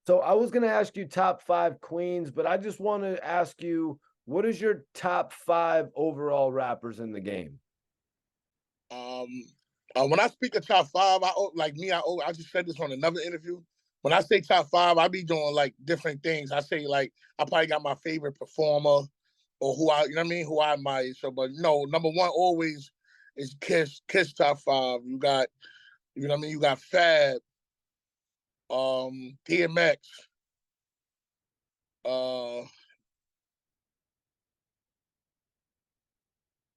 So I was gonna ask you top 5 queens, but I just want to ask you, what is your top 5 overall rappers in the game? When I speak of top 5, I just said this on another interview. When I say top 5, I be doing like different things. I say like I probably got my favorite performer or who I admire. So, but no, number one always is Kiss. Kiss top 5. You got, you got Fab, DMX,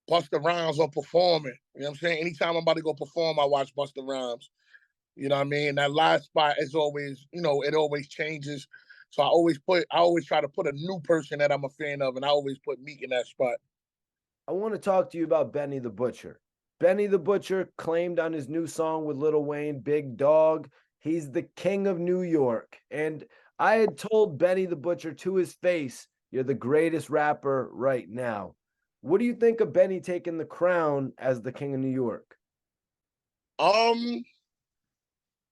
Busta Rhymes on performing. You know what I'm saying? Anytime I'm about to go perform, I watch Busta Rhymes. You know what I mean? That live spot is always, it always changes. So I always try to put a new person that I'm a fan of, and I always put Meek in that spot. I want to talk to you about Benny the Butcher. Benny the Butcher claimed on his new song with Lil Wayne, Big Dog, he's the king of New York. And I had told Benny the Butcher to his face, you're the greatest rapper right now. What do you think of Benny taking the crown as the king of New York?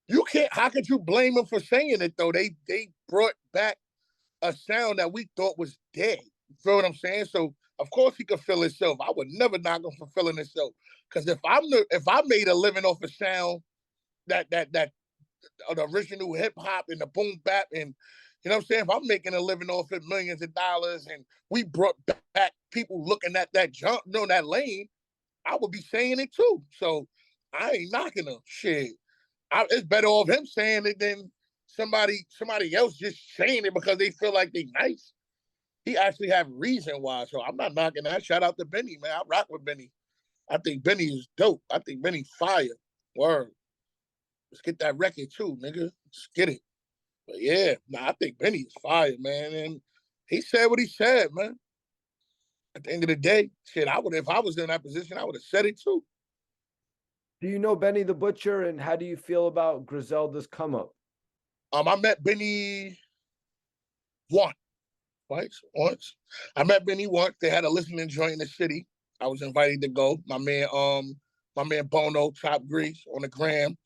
You can't. How could you blame him for saying it though? They brought back a sound that we thought was dead. You feel what I'm saying? So of course he could feel himself. I would never knock him for feeling himself. Because if I made a living off a sound that the original hip hop and the boom bap, and you know what I'm saying, if I'm making a living off it, millions of dollars, and we brought back people looking at that jump, that lane, I would be saying it too. So I ain't knocking him. Shit. It's better off him saying it than somebody else just saying it because they feel like they nice. He actually have reason why. So I'm not knocking that. Shout out to Benny, man. I rock with Benny. I think Benny is dope. I think Benny fire. Word. Let's get that record too, nigga. Let's get it. But yeah, I think Benny is fire, man. And he said what he said, man. At the end of the day, shit, if I was in that position, I would have said it too. Do you know Benny the Butcher, and how do you feel about Griselda's come up? I met Benny once. Once. I met Benny once. They had a listening joint in the city. I was invited to go. My man Bono, Top Grease on the gram,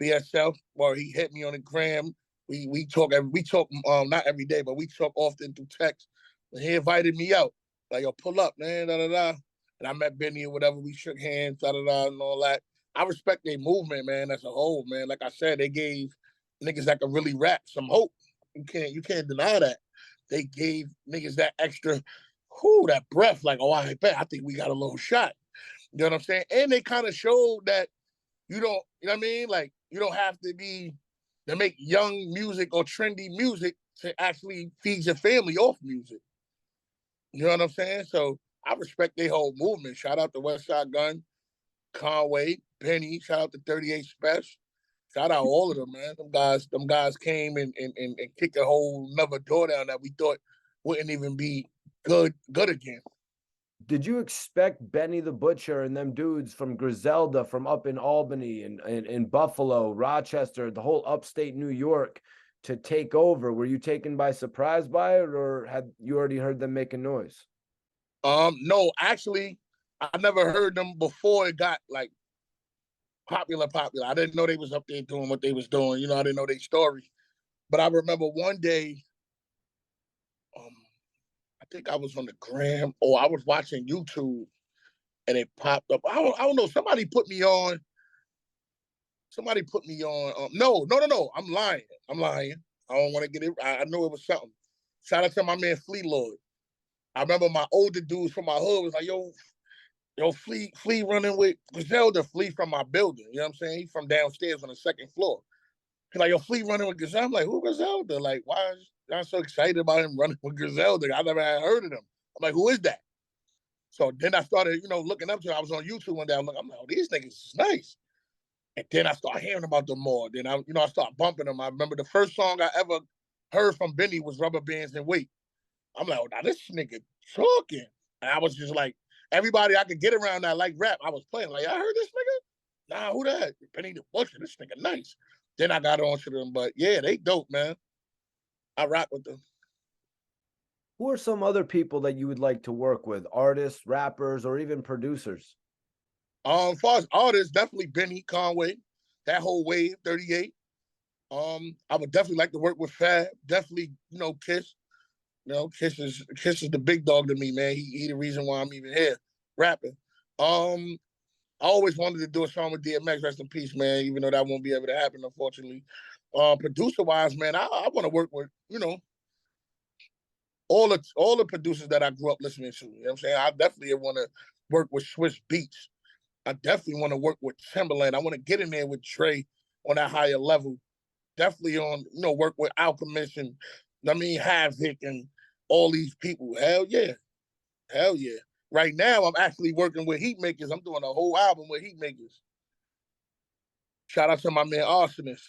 BSL. Well, he hit me on the gram. We talk not every day, but we talk often through text. And he invited me out. Like, yo, pull up, man, da da da. And I met Benny or whatever. We shook hands, da da da, and all that. I respect their movement, man, as a whole, man. Like I said, they gave niggas that can really rap some hope. You can't deny that. They gave niggas that extra, that breath, like, oh, I bet, I think we got a little shot. You know what I'm saying? And they kind of showed that you know what I mean? Like, you don't have to make young music or trendy music to actually feed your family off music. You know what I'm saying? So I respect their whole movement. Shout out to West Side Gun, Conway, Benny, shout out to 38 Special. Shout out all of them, man. Them guys came and kicked a whole another door down that we thought wouldn't even be good again. Did you expect Benny the Butcher and them dudes from Griselda from up in Albany and in Buffalo, Rochester, the whole upstate New York to take over? Were you taken by surprise by it, or had you already heard them making noise? No, actually, I never heard them before it got like popular. I didn't know they was up there doing what they was doing. I didn't know their story. But I remember one day, I think I was on the gram or I was watching YouTube and it popped up. I don't know. Somebody put me on. No. I'm lying. I don't want to get it. I know it was something. Shout out to my man Flea Lord. I remember my older dudes from my hood was like, yo, Flea running with Griselda, Flea from my building. You know what I'm saying? He's from downstairs on the second floor. He's like, yo, Flea running with Griselda. I'm like, who Griselda? Like, why is y'all so excited about him running with Griselda? I never had heard of him. I'm like, who is that? So then I started, looking up to him. I was on YouTube one day. I'm like, oh, these niggas is nice. And then I started hearing about them more. Then I started bumping them. I remember the first song I ever heard from Benny was Rubber Bands and Weight. I'm like, oh, now this nigga talking. And I was just like, everybody I could get around that like rap, I was playing. Like, I heard this nigga? Nah, who that? Benny the Butcher. This nigga nice. Then I got on to them. But yeah, they dope, man. I rock with them. Who are some other people that you would like to work with? Artists, rappers, or even producers? As far as artists, definitely Benny, Conway, that whole wave, 38. I would definitely like to work with Fab. Definitely, Kiss. Kiss is the big dog to me, man. He the reason why I'm even here rapping. I always wanted to do a song with DMX, rest in peace, man, even though that won't be able to happen, unfortunately. Producer wise, man, I want to work with, all the producers that I grew up listening to. You know what I'm saying? I definitely want to work with Swiss Beats. I definitely want to work with Timberland. I want to get in there with Trey on that higher level. Definitely on, work with Alchemist and Havoc and all these people. Hell yeah. Hell yeah. Right now, I'm actually working with heat makers. I'm doing a whole album with heat makers. Shout out to my man Arsonist.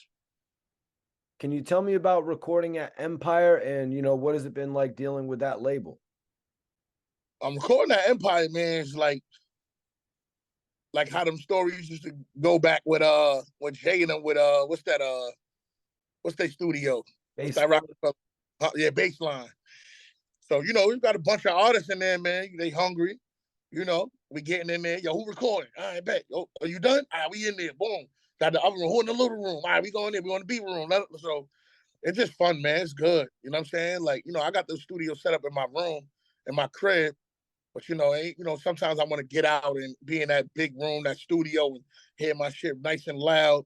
Can you tell me about recording at Empire and, what has it been like dealing with that label? I'm recording that Empire, man. It's like how them stories used to go back with Jay and them with what's that studio? What's that rock? Yeah, Baseline. So, we've got a bunch of artists in there, man. They hungry. We getting in there. Yo, who recording? All right, bet. Yo, are you done? All right, we in there. Boom. Got the oven room in the little room. All right, we going in. We on the B room. So it's just fun, man. It's good. You know what I'm saying? Like, I got the studio set up in my room, in my crib. But sometimes I want to get out and be in that big room, that studio, and hear my shit nice and loud.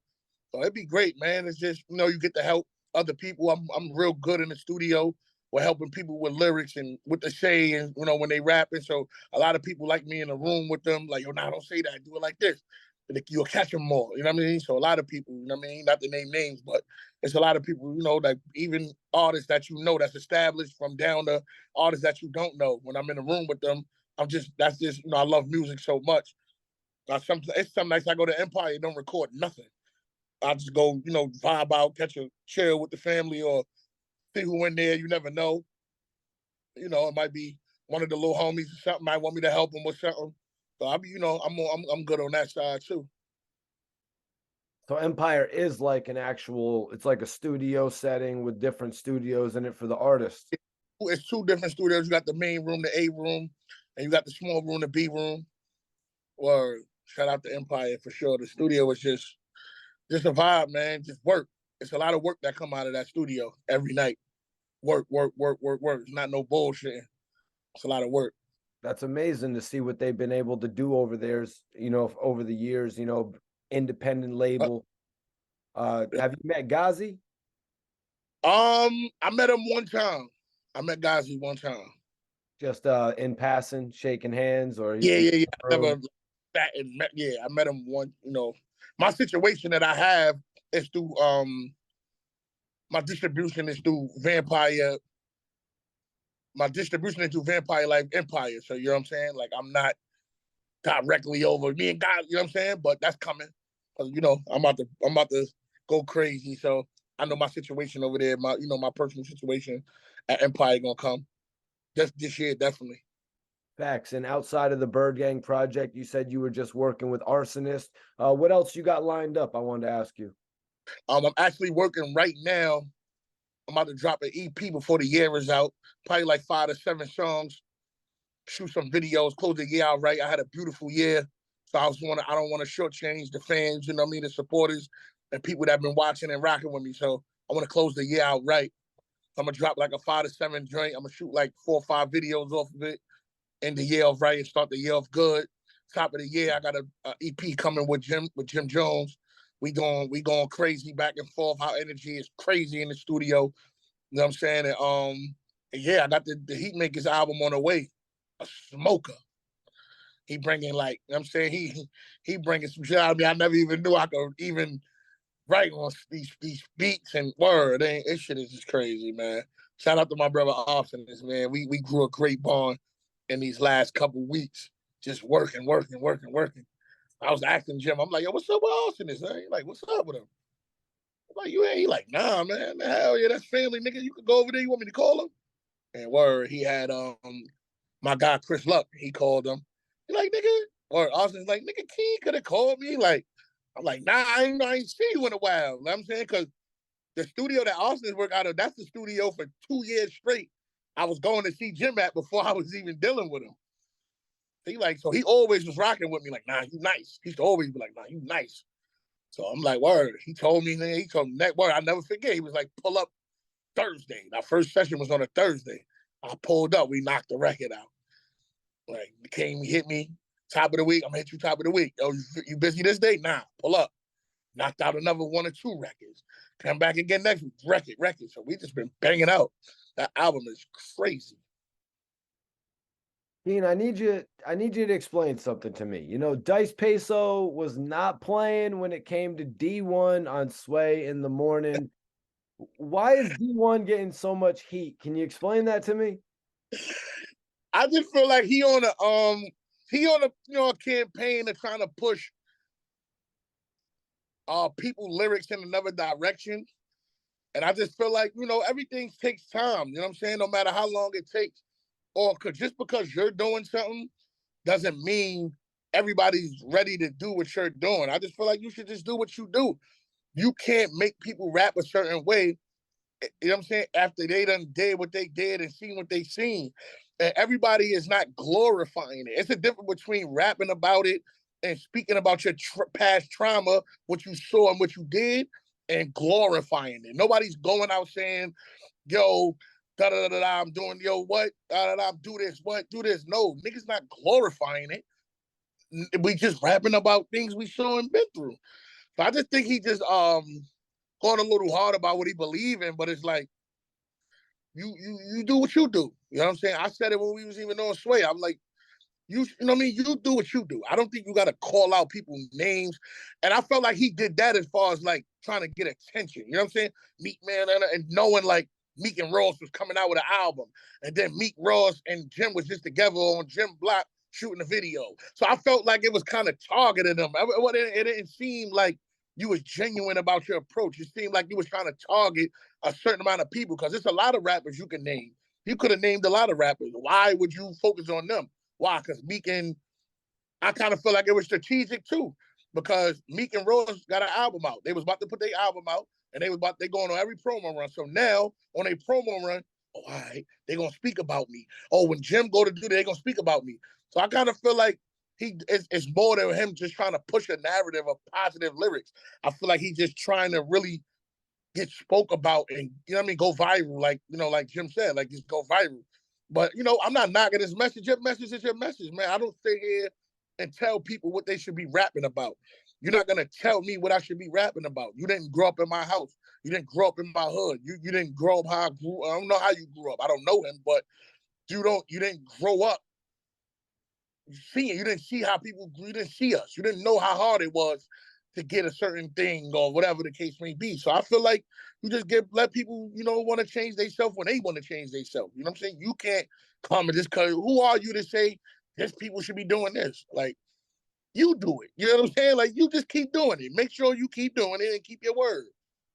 So it'd be great, man. It's just, you get to help other people. I'm real good in the studio. We're helping people with lyrics and what to say, and when they rapping. So a lot of people like me in the room with them, like, yo, nah, don't say that. Do it like this. Like, you'll catch them more. You know what I mean? So a lot of people, you know what I mean? Not to name names, but it's a lot of people, like even artists that that's established from down to artists that you don't know. When I'm in the room with them, that's just, I love music so much. It's some nights I go to Empire and don't record nothing. I just go, vibe out, catch a chill with the family, or see who in there. You never know. It might be one of the little homies or something. Might want me to help them with something. So I'm good on that side too. So Empire is like it's like a studio setting with different studios in it for the artists. It's two different studios. You got the main room, the A room, and you got the small room, the B room. Or shout out to Empire for sure. The studio is just a vibe, man. Just work. It's a lot of work that come out of that studio every night. Work, work, work, work, work. It's not no bullshit. It's a lot of work. That's amazing to see what they've been able to do over there, over the years, independent label. Have you met Ghazi? I met him one time. I met Ghazi one time. Just in passing, shaking hands, or Yeah. I never sat and met. Yeah, I met him one. My situation that I have is through my distribution is through Vampire. My distribution is through Vampire Life Empire. So you know what I'm saying? Like, I'm not directly over me and God. You know what I'm saying? But that's coming because I'm about to go crazy. So I know my situation over there. My personal situation at Empire gonna come. Just this year, definitely. Facts. And outside of the Bird Gang project, you said you were just working with Arsonist. What else you got lined up? I wanted to ask you. I'm actually working right now. I'm about to drop an EP before the year is out. Probably like 5 to 7 songs. Shoot some videos. Close the year out right. I had a beautiful year, so I don't want to shortchange the fans. You know what I mean? The supporters and people that have been watching and rocking with me. So I want to close the year out right. I'm gonna drop like a 5 to 7 joint. I'm gonna shoot like 4 or 5 videos off of it. End the year off right and start the year off good. Top of the year, I got a EP coming with Jim Jones. We going crazy back and forth. Our energy is crazy in the studio. You know what I'm saying? And yeah, I got the Heatmakers album on the way. A smoker. He bringing, like, you know what I'm saying, he bringing some shit out of me. I never even knew I could even write on these beats and word. This shit is just crazy, man. Shout out to my brother Austin, man. We grew a great bond in these last couple weeks, just working. I was asking Jim, I'm like, yo, what's up with Austin? He's like, what's up with him? I'm like, you ain't? He like, nah, man. Hell yeah, that's family, nigga. You could go over there. You want me to call him? And word, he had my guy Chris Luck. He called him. He like, nigga. Or Austin's like, nigga, King could have called me. Like, I'm like, nah, I ain't seen you in a while. You know what I'm saying? Because the studio that Austin's work out of, that's the studio for 2 years straight. I was going to see Jim at before I was even dealing with him. So he always was rocking with me, like, nah, you nice. He used to always be like, nah, you nice. So I'm like, word. He told me that word. I never forget. He was like, pull up Thursday. Our first session was on a Thursday. I pulled up. We knocked the record out. Like, he hit me. Top of the week. I'm gonna hit you top of the week. Yo, you busy this day? Nah, pull up. Knocked out another 1 or 2 records. Come back again next week. Record. So we just been banging out. That album is crazy. Dean, I need you to explain something to me. Dice Peso was not playing when it came to Dee-1 on Sway in the morning. Why is Dee-1 getting so much heat? Can you explain that to me? I just feel like he on a a campaign of trying to push people lyrics in another direction. And I just feel like, everything takes time. You know what I'm saying? No matter how long it takes. Or just because you're doing something doesn't mean everybody's ready to do what you're doing. I just feel like you should just do what you do. You can't make people rap a certain way, you know what I'm saying, after they done did what they did and seen what they seen. And everybody is not glorifying it. It's a difference between rapping about it and speaking about your past trauma, what you saw and what you did, and glorifying it. Nobody's going out saying, yo, da da da da, I'm doing, yo, what, da da da, do this, what, do this. No, niggas not glorifying it. We just rapping about things we saw and been through. So I just think he just going a little hard about what he believe in, but it's like, you do what you do. You know what I'm saying? I said it when we was even on Sway. I'm like, you know what I mean? You do what you do. I don't think you got to call out people's names. And I felt like he did that as far as like trying to get attention. You know what I'm saying? Meek Man and knowing like Meek and Ross was coming out with an album. And then Meek, Ross, and Jim was just together on Jim Block shooting a video. So I felt like it was kind of targeting them. It didn't seem like you was genuine about your approach. It seemed like you was trying to target a certain amount of people because there's a lot of rappers you can name. You could have named a lot of rappers. Why would you focus on them? Why? Because Meek and I kind of feel like it was strategic too, because Meek and Ross got an album out. They was about to put their album out, and they going on every promo run. So now on a promo run, oh, all right, they gonna speak about me. Oh, when Jim go to do that, they gonna speak about me. So I kind of feel like it's more than him just trying to push a narrative of positive lyrics. I feel like he's just trying to really get spoke about and, you know what I mean, go viral, like Jim said, like just go viral. But, I'm not knocking his message. Your message is your message, man. I don't sit here and tell people what they should be rapping about. You're not going to tell me what I should be rapping about. You didn't grow up in my house. You didn't grow up in my hood. You didn't grow up how I grew. I don't know how you grew up. I don't know him, but you didn't grow up seeing. You didn't see how people grew. You didn't see us. You didn't know how hard it was to get a certain thing or whatever the case may be. So I feel like you just let people, want to change themselves when they want to change themselves. You know what I'm saying? You can't come and just cause who are you to say this people should be doing this? Like, you do it. You know what I'm saying? Like, you just keep doing it. Make sure you keep doing it and keep your word.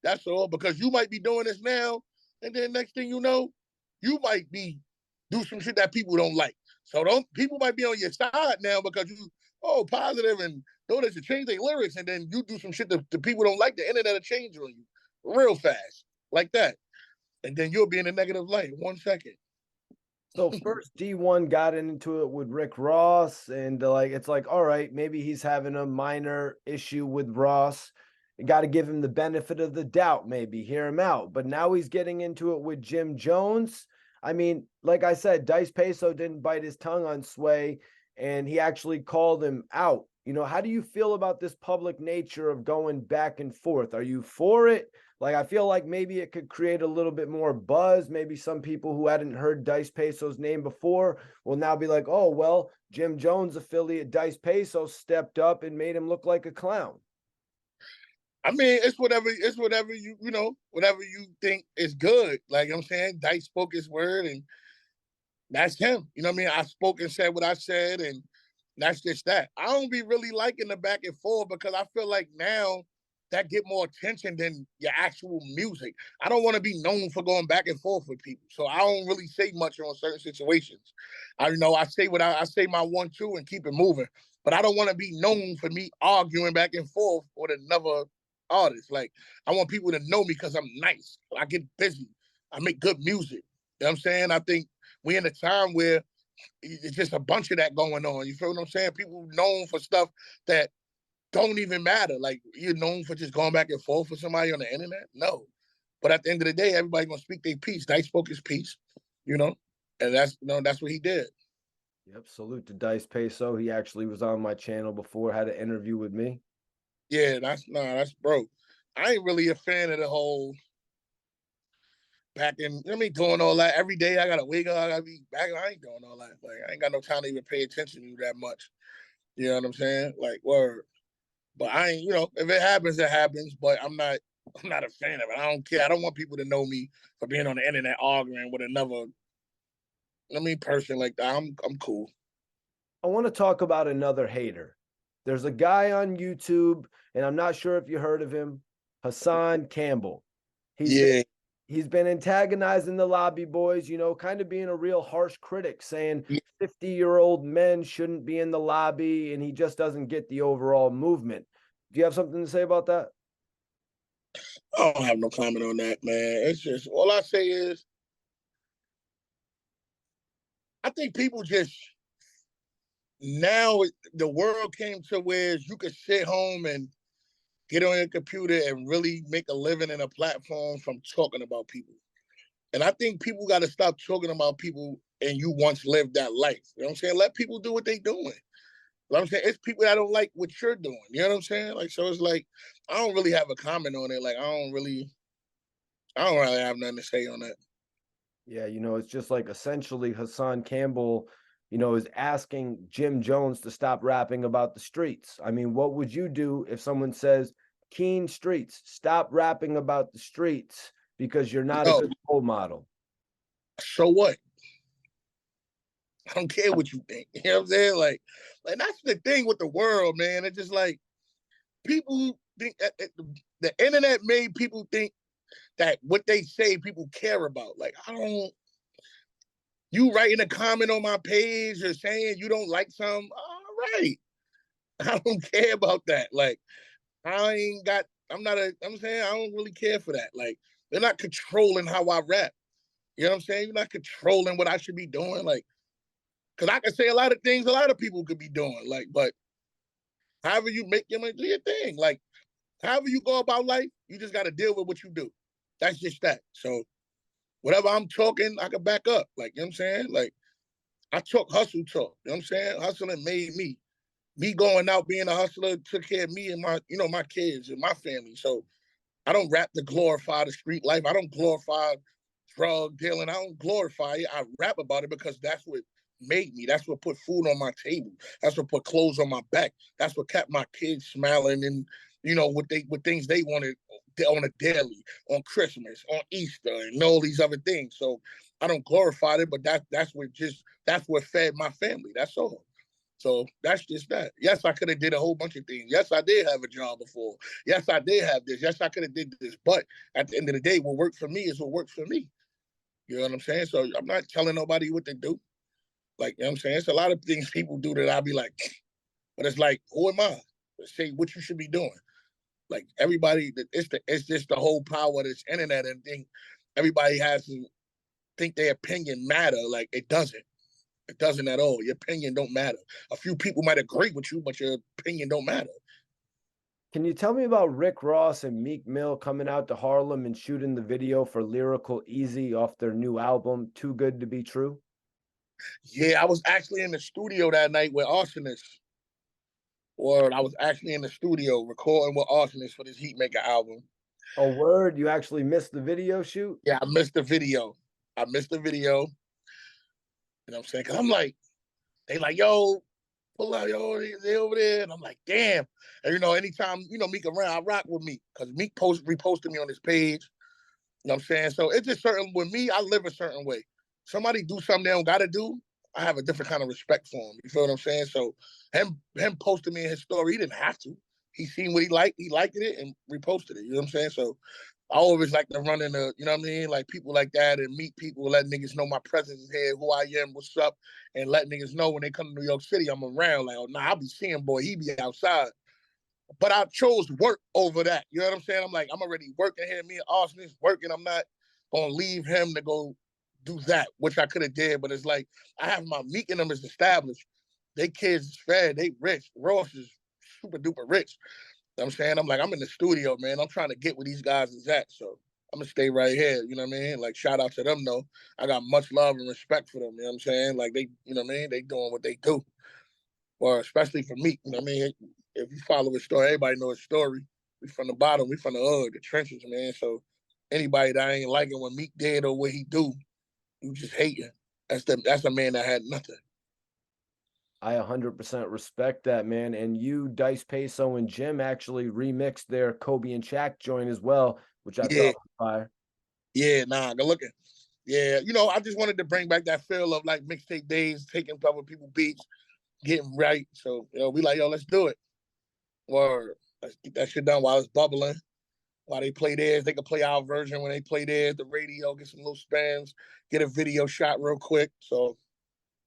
That's all. Because you might be doing this now, and then next thing you know, you might be do some shit that people don't like. So people might be on your side now because you positive and know that you change their lyrics, and then you do some shit that the people don't like. The internet will change on you real fast, like that, and then you'll be in a negative light in 1 second. So first Dee-1 got into it with Rick Ross, and it's like, all right, maybe he's having a minor issue with Ross. You got to give him the benefit of the doubt, maybe hear him out. But now he's getting into it with Jim Jones. I mean, like I said, Dice Peso didn't bite his tongue on Sway, and he actually called him out. How do you feel about this public nature of going back and forth? Are you for it? Like, I feel like maybe it could create a little bit more buzz. Maybe some people who hadn't heard Dice Peso's name before will now be like, oh, well, Jim Jones affiliate Dice Peso stepped up and made him look like a clown. I mean, it's whatever whatever you think is good. Like I'm saying, Dice spoke his word, and that's him. You know what I mean? I spoke and said what I said, and that's just that. I don't be really liking the back and forth because I feel like now that get more attention than your actual music. I don't want to be known for going back and forth with people, so I don't really say much on certain situations. I say what I say my 1-2 and keep it moving, but I don't want to be known for me arguing back and forth with another artist. Like, I want people to know me because I'm nice. I get busy. I make good music. You know what I'm saying? I think we in a time where it's just a bunch of that going on. You feel what I'm saying? People known for stuff that don't even matter. Like, you're known for just going back and forth with somebody on the internet? No. But at the end of the day, everybody gonna speak their piece. Dice spoke his piece, and that's what he did. Yep, salute to Dice Peso. He actually was on my channel before, had an interview with me. Yeah, that's broke. I ain't really a fan of the whole back in, doing all that. Every day I gotta wake up, I gotta be back. I ain't doing all that. Like, I ain't got no time to even pay attention to you that much. You know what I'm saying? Like, word. But I ain't, if it happens, it happens. But I'm not a fan of it. I don't care. I don't want people to know me for being on the internet arguing with another I mean, person like that, I'm cool. I want to talk about another hater. There's a guy on YouTube, and I'm not sure if you heard of him, Hassan Campbell. He's been Yeah, he's been antagonizing the lobby boys, you know, kind of being a real harsh critic, saying yeah. 50-year-old men shouldn't be in the lobby, and he just doesn't get the overall movement. Do you have something to say about that? I don't have no comment on that, man. It's just all I say is I think people just now the world came to where you could sit home and get on your computer and really make a living in a platform from talking about people. And I think people got to stop talking about people and you once lived that life. You know what I'm saying? Let people do what they doing. You know what I'm saying? It's people that don't like what you're doing. You know what I'm saying? Like, so it's like, I don't really have a comment on it. Like, I don't really have nothing to say on that. Yeah, you know, it's just like essentially Hassan Campbell, you know, is asking Jim Jones to stop rapping about the streets. I mean, what would you do if someone says, Keen Streets, stop rapping about the streets because you're not a Yo, good role model? so what? I don't care what you think. You know what I'm saying? Like that's the thing with the world, man. It's just like people think the internet made people think that what they say people care about. Like I don't. You writing a comment on my page or saying you don't like something, all right. I don't care about that. Like I ain't got. I'm not a. I'm saying I don't really care for that. Like they're not controlling how I rap. You know what I'm saying? You're not controlling what I should be doing. Like, cause I can say a lot of things a lot of people could be doing. Like, but however you make your money, do your thing. Like, however you go about life, you just got to deal with what you do. That's just that. So whatever I'm talking, I can back up. Like, you know what I'm saying? Like, I talk hustle talk. You know what I'm saying? Hustling made me. Me going out being a hustler took care of me and my, my kids and my family. So I don't rap to glorify the street life. I don't glorify drug dealing. I don't glorify it. I rap about it because that's what made me. That's what put food on my table. That's what put clothes on my back. That's what kept my kids smiling and with things they wanted on a daily, on Christmas, on Easter, and all these other things. So I don't glorify it, but that's what fed my family. That's all. So that's just that. Yes, I could have did a whole bunch of things. Yes, I did have a job before. Yes, I did have this. Yes, I could have did this. But at the end of the day, what worked for me is what works for me. You know what I'm saying? So I'm not telling nobody what to do. Like, you know what I'm saying? It's a lot of things people do that I'll be like, but it's like, who am I to say what you should be doing? Like everybody, it's just the whole power of this internet and think everybody has to think their opinion matter. Like it doesn't. It doesn't at all. Your opinion don't matter. A few people might agree with you, but your opinion don't matter. Can you tell me about Rick Ross and Meek Mill coming out to Harlem and shooting the video for Lyrical Easy off their new album, Too Good to Be True? Yeah, I was actually in the studio that night with Arsonist. Or I was actually in the studio recording with Arsonist for this Heatmaker album. Oh, word, you actually missed the video shoot? Yeah, I missed the video. I missed the video. You know what I'm saying? Cause I'm like, they like, yo, pull out, yo, they over there. And I'm like, damn. And anytime, Meek around, I rock with Meek. Cause Meek reposted me on his page. You know what I'm saying? So it's just certain with me, I live a certain way. Somebody do something they don't gotta do, I have a different kind of respect for him. You feel what I'm saying? So him posting me in his story, he didn't have to. He seen what he liked it and reposted it. You know what I'm saying? So I always like to run into, you know what I mean? Like people like that and meet people, let niggas know my presence is here, who I am, what's up, and let niggas know when they come to New York City, I'm around. Like, oh, nah, I'll be seeing boy, he be outside. But I chose work over that. You know what I'm saying? I'm like, I'm already working here. Me and Austin is working. I'm not gonna leave him to go do that, which I could have did. But it's like I have my Meek and them is established. They kids is fed. They rich. Ross is super duper rich. You know what I'm saying? I'm like, I'm in the studio, man. I'm trying to get where these guys is at. So I'm gonna stay right here. You know what I mean? Like shout out to them though. I got much love and respect for them. You know what I'm saying? Like they, you know what I mean? They doing what they do. Or especially for me, you know what I mean? If you follow his story, everybody know his story. We from the bottom, we from the hood, the trenches, man. So anybody that ain't liking what Meek did or what he do, you just hating. That's a man that had nothing. I 100% respect that, man. And you, Dice Peso, and Jim actually remixed their Kobe and Shaq joint as well, which I Yeah, thought was fire. yeah, nah, good looking. Yeah, you know, I just wanted to bring back that feel of like mixtape days, taking other people beats, getting right. So, you know, we like, yo, let's do it. Or let's get that shit done while it's bubbling. While they play theirs, they can play our version when they play theirs, the radio, get some little spins, get a video shot real quick. So,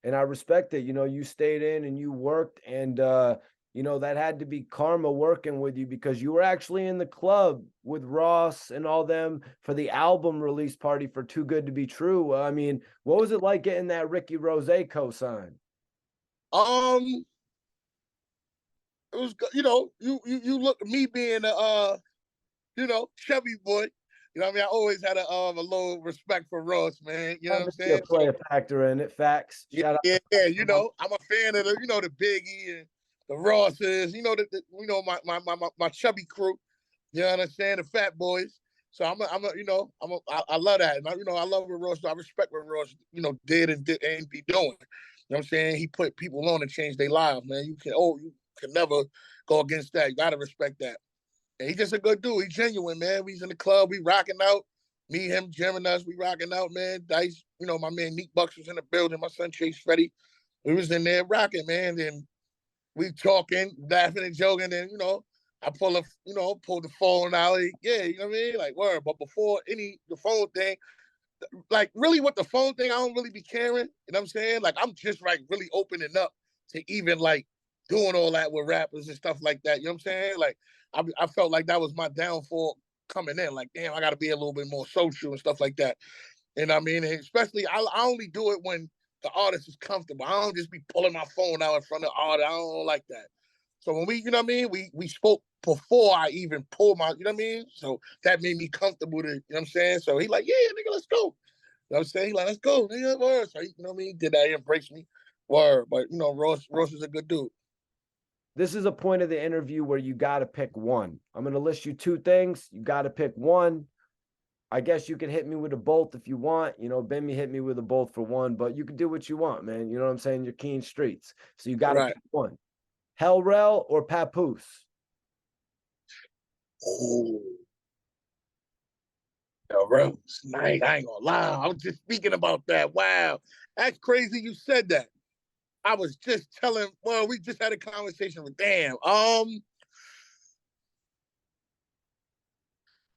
And I respect it. You know, you stayed in and you worked, and you know, that had to be karma working with you, because you were actually in the club with Ross and all them for the album release party for Too Good to Be True. I mean, what was it like getting that Ricky Rose cosign? um, it was, you know, you look, me being you know, Chevy boy. You know what I mean? I always had a little respect for Ross, man. You know what I'm Yeah, saying? play So a factor in it. Facts. yeah, Shout out yeah, to yeah. You know, I'm a fan of the, you know, the Biggie and the Rosses. You know, you know, my chubby crew. You know what I'm saying? The Fat Boys. So you know, I love that, and you know, I love what Ross. I respect what Ross, you know, did and be doing. You know what I'm saying? He put people on to change their lives, man. You can never go against that. You gotta respect that. And he's just a good dude. He's genuine, man. We's in the club. We rocking out. Me, him, Jim, and us. We rocking out, man. Dice, you know, my man Neat Bucks was in the building. My son Chase Freddie. We was in there rocking, man. And we talking, laughing and joking. And, you know, I pull the phone out. Yeah, you know what I mean? Like, word. But before the phone thing, like really with the phone thing, I don't really be caring. You know what I'm saying? Like I'm just like really opening up to even like doing all that with rappers and stuff like that. You know what I'm saying? Like I felt like that was my downfall coming in. Like, damn, I gotta be a little bit more social and stuff like that. And I mean, and especially I only do it when the artist is comfortable. I don't just be pulling my phone out in front of the artist. I don't like that. So when you know what I mean, we spoke before I even pulled my, you know what I mean? So that made me comfortable to, you know what I'm saying? So he like, yeah, nigga, let's go. You know what I'm saying? He like, let's go, nigga, word. So he, you know what I mean? Did that, he embraced me. Word. But you know, Ross is a good dude. This is a point of the interview where you got to pick one. I'm going to list you two things. You got to pick one. I guess you can hit me with a bolt if you want. You know, Benmy hit me with a bolt for one, but you can do what you want, man. You know what I'm saying? You're keen streets. So you got to Right. pick one. Hellrel or Papoose? Oh, yo, bro, it's nice. I ain't gonna lie. I was just speaking about that. Wow. That's crazy you said that. I was just telling, well, we just had a conversation with damn. I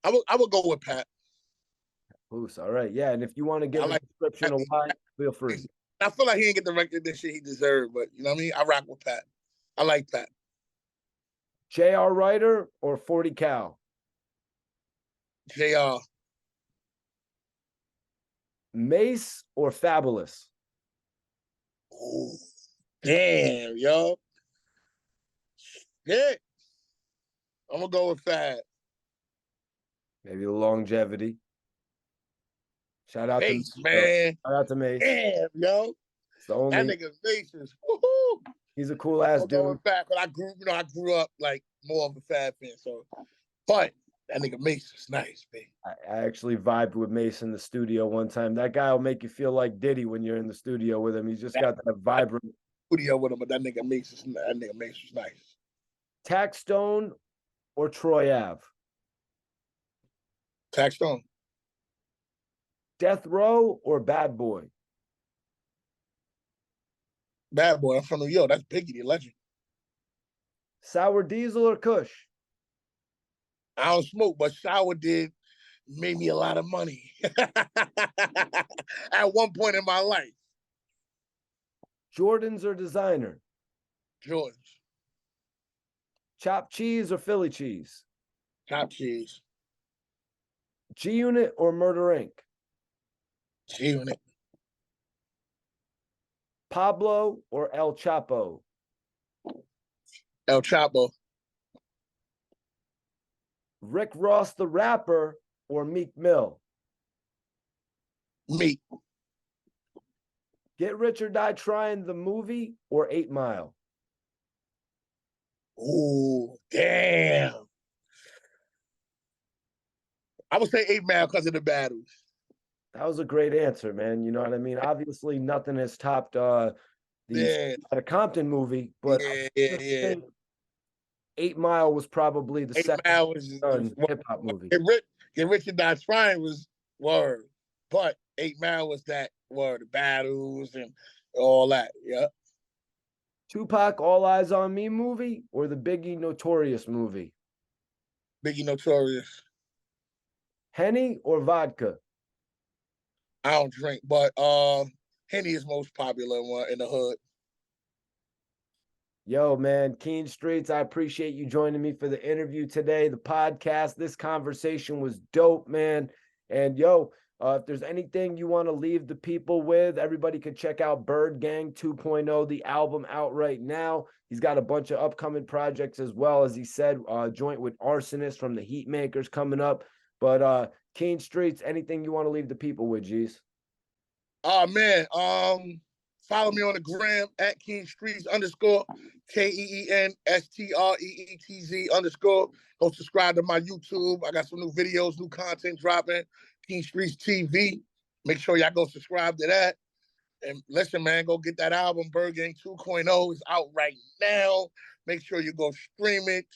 would go with Pat. Papoose. All right. Yeah. And if you want to I give a like description of why, feel free. I feel like he didn't get the recognition he deserved, but you know what I mean? I rock with Pat. I like Pat. J.R. Ryder or 40 Cal? JR. Mace or Fabulous? Ooh, damn, yo. Yeah. I'm gonna go with Fat. Maybe the longevity. Shout out to Mace, Mace, though. man. Shout out to Mace. Damn, yo. It's the That only. nigga Mace is woohoo. He's a cool ass I'm going dude. back, but I grew up like more of a Fab fan. So, but that nigga Mace is nice, man. I actually vibed with Mace in the studio one time. That guy will make you feel like Diddy when you're in the studio with him. He's just got that vibrant. Studio with him, but that nigga Mace is nice. Taxstone or Troy Ave? Taxstone. Death Row or Bad Boy? Bad boy. I'm from New York. That's Biggie, the legend. Sour Diesel or Kush? I don't smoke, but Sour did made me a lot of money at one point in my life. Jordans or designer? George. Chopped cheese or Philly cheese? Top cheese. G Unit or Murder Inc? G Unit. Pablo or El Chapo? El Chapo. Rick Ross the rapper or Meek Mill? Me. Get Rich or Die Trying the movie or 8 Mile? Ooh, damn. I would say 8 Mile because of the battles. That was a great answer, man. You know what I mean? Obviously, nothing has topped the Compton movie, but Yeah. 8 Mile was probably the 8 second Mile was done hip hop movie. Get Rich or Die Trying was word. But 8 Mile was that, were the battles and all that. Yeah. Tupac All Eyes on Me movie or the Biggie Notorious movie? Biggie Notorious. Henny or vodka? I don't drink, but Henny is most popular one in the hood. Yo, man, Keen Streetz, I appreciate you joining me for the interview today, the podcast. This conversation was dope, man. And yo, if there's anything you want to leave the people with, everybody can check out Bird Gang 2.0, the album out right now. He's got a bunch of upcoming projects as well, as he said, joint with Arsonist from the Heatmakers coming up. But Keen Streetz, anything you want to leave the people with, G's? Oh man, follow me on the gram at King Streetz _ KEENSTREETZ _ Go subscribe to my YouTube. I got some new videos, new content dropping. King Streetz TV. Make sure y'all go subscribe to that. And listen, man, go get that album, BYRDGANG 2.0. It's out right now. Make sure you go stream it.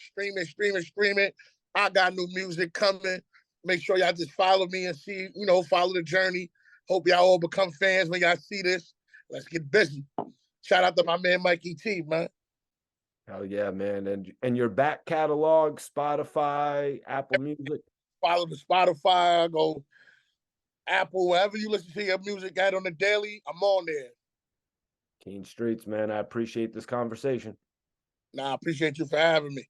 I got new music coming. Make sure y'all just follow me and see, follow the journey. Hope y'all all become fans when y'all see this. Let's get busy. Shout out to my man Mikey T, man. Hell yeah, man. And your back catalog, Spotify, Apple Music. Follow the Spotify, go Apple, wherever you listen to your music at on the daily, I'm on there. Keen Streetz, man. I appreciate this conversation. Nah, I appreciate you for having me.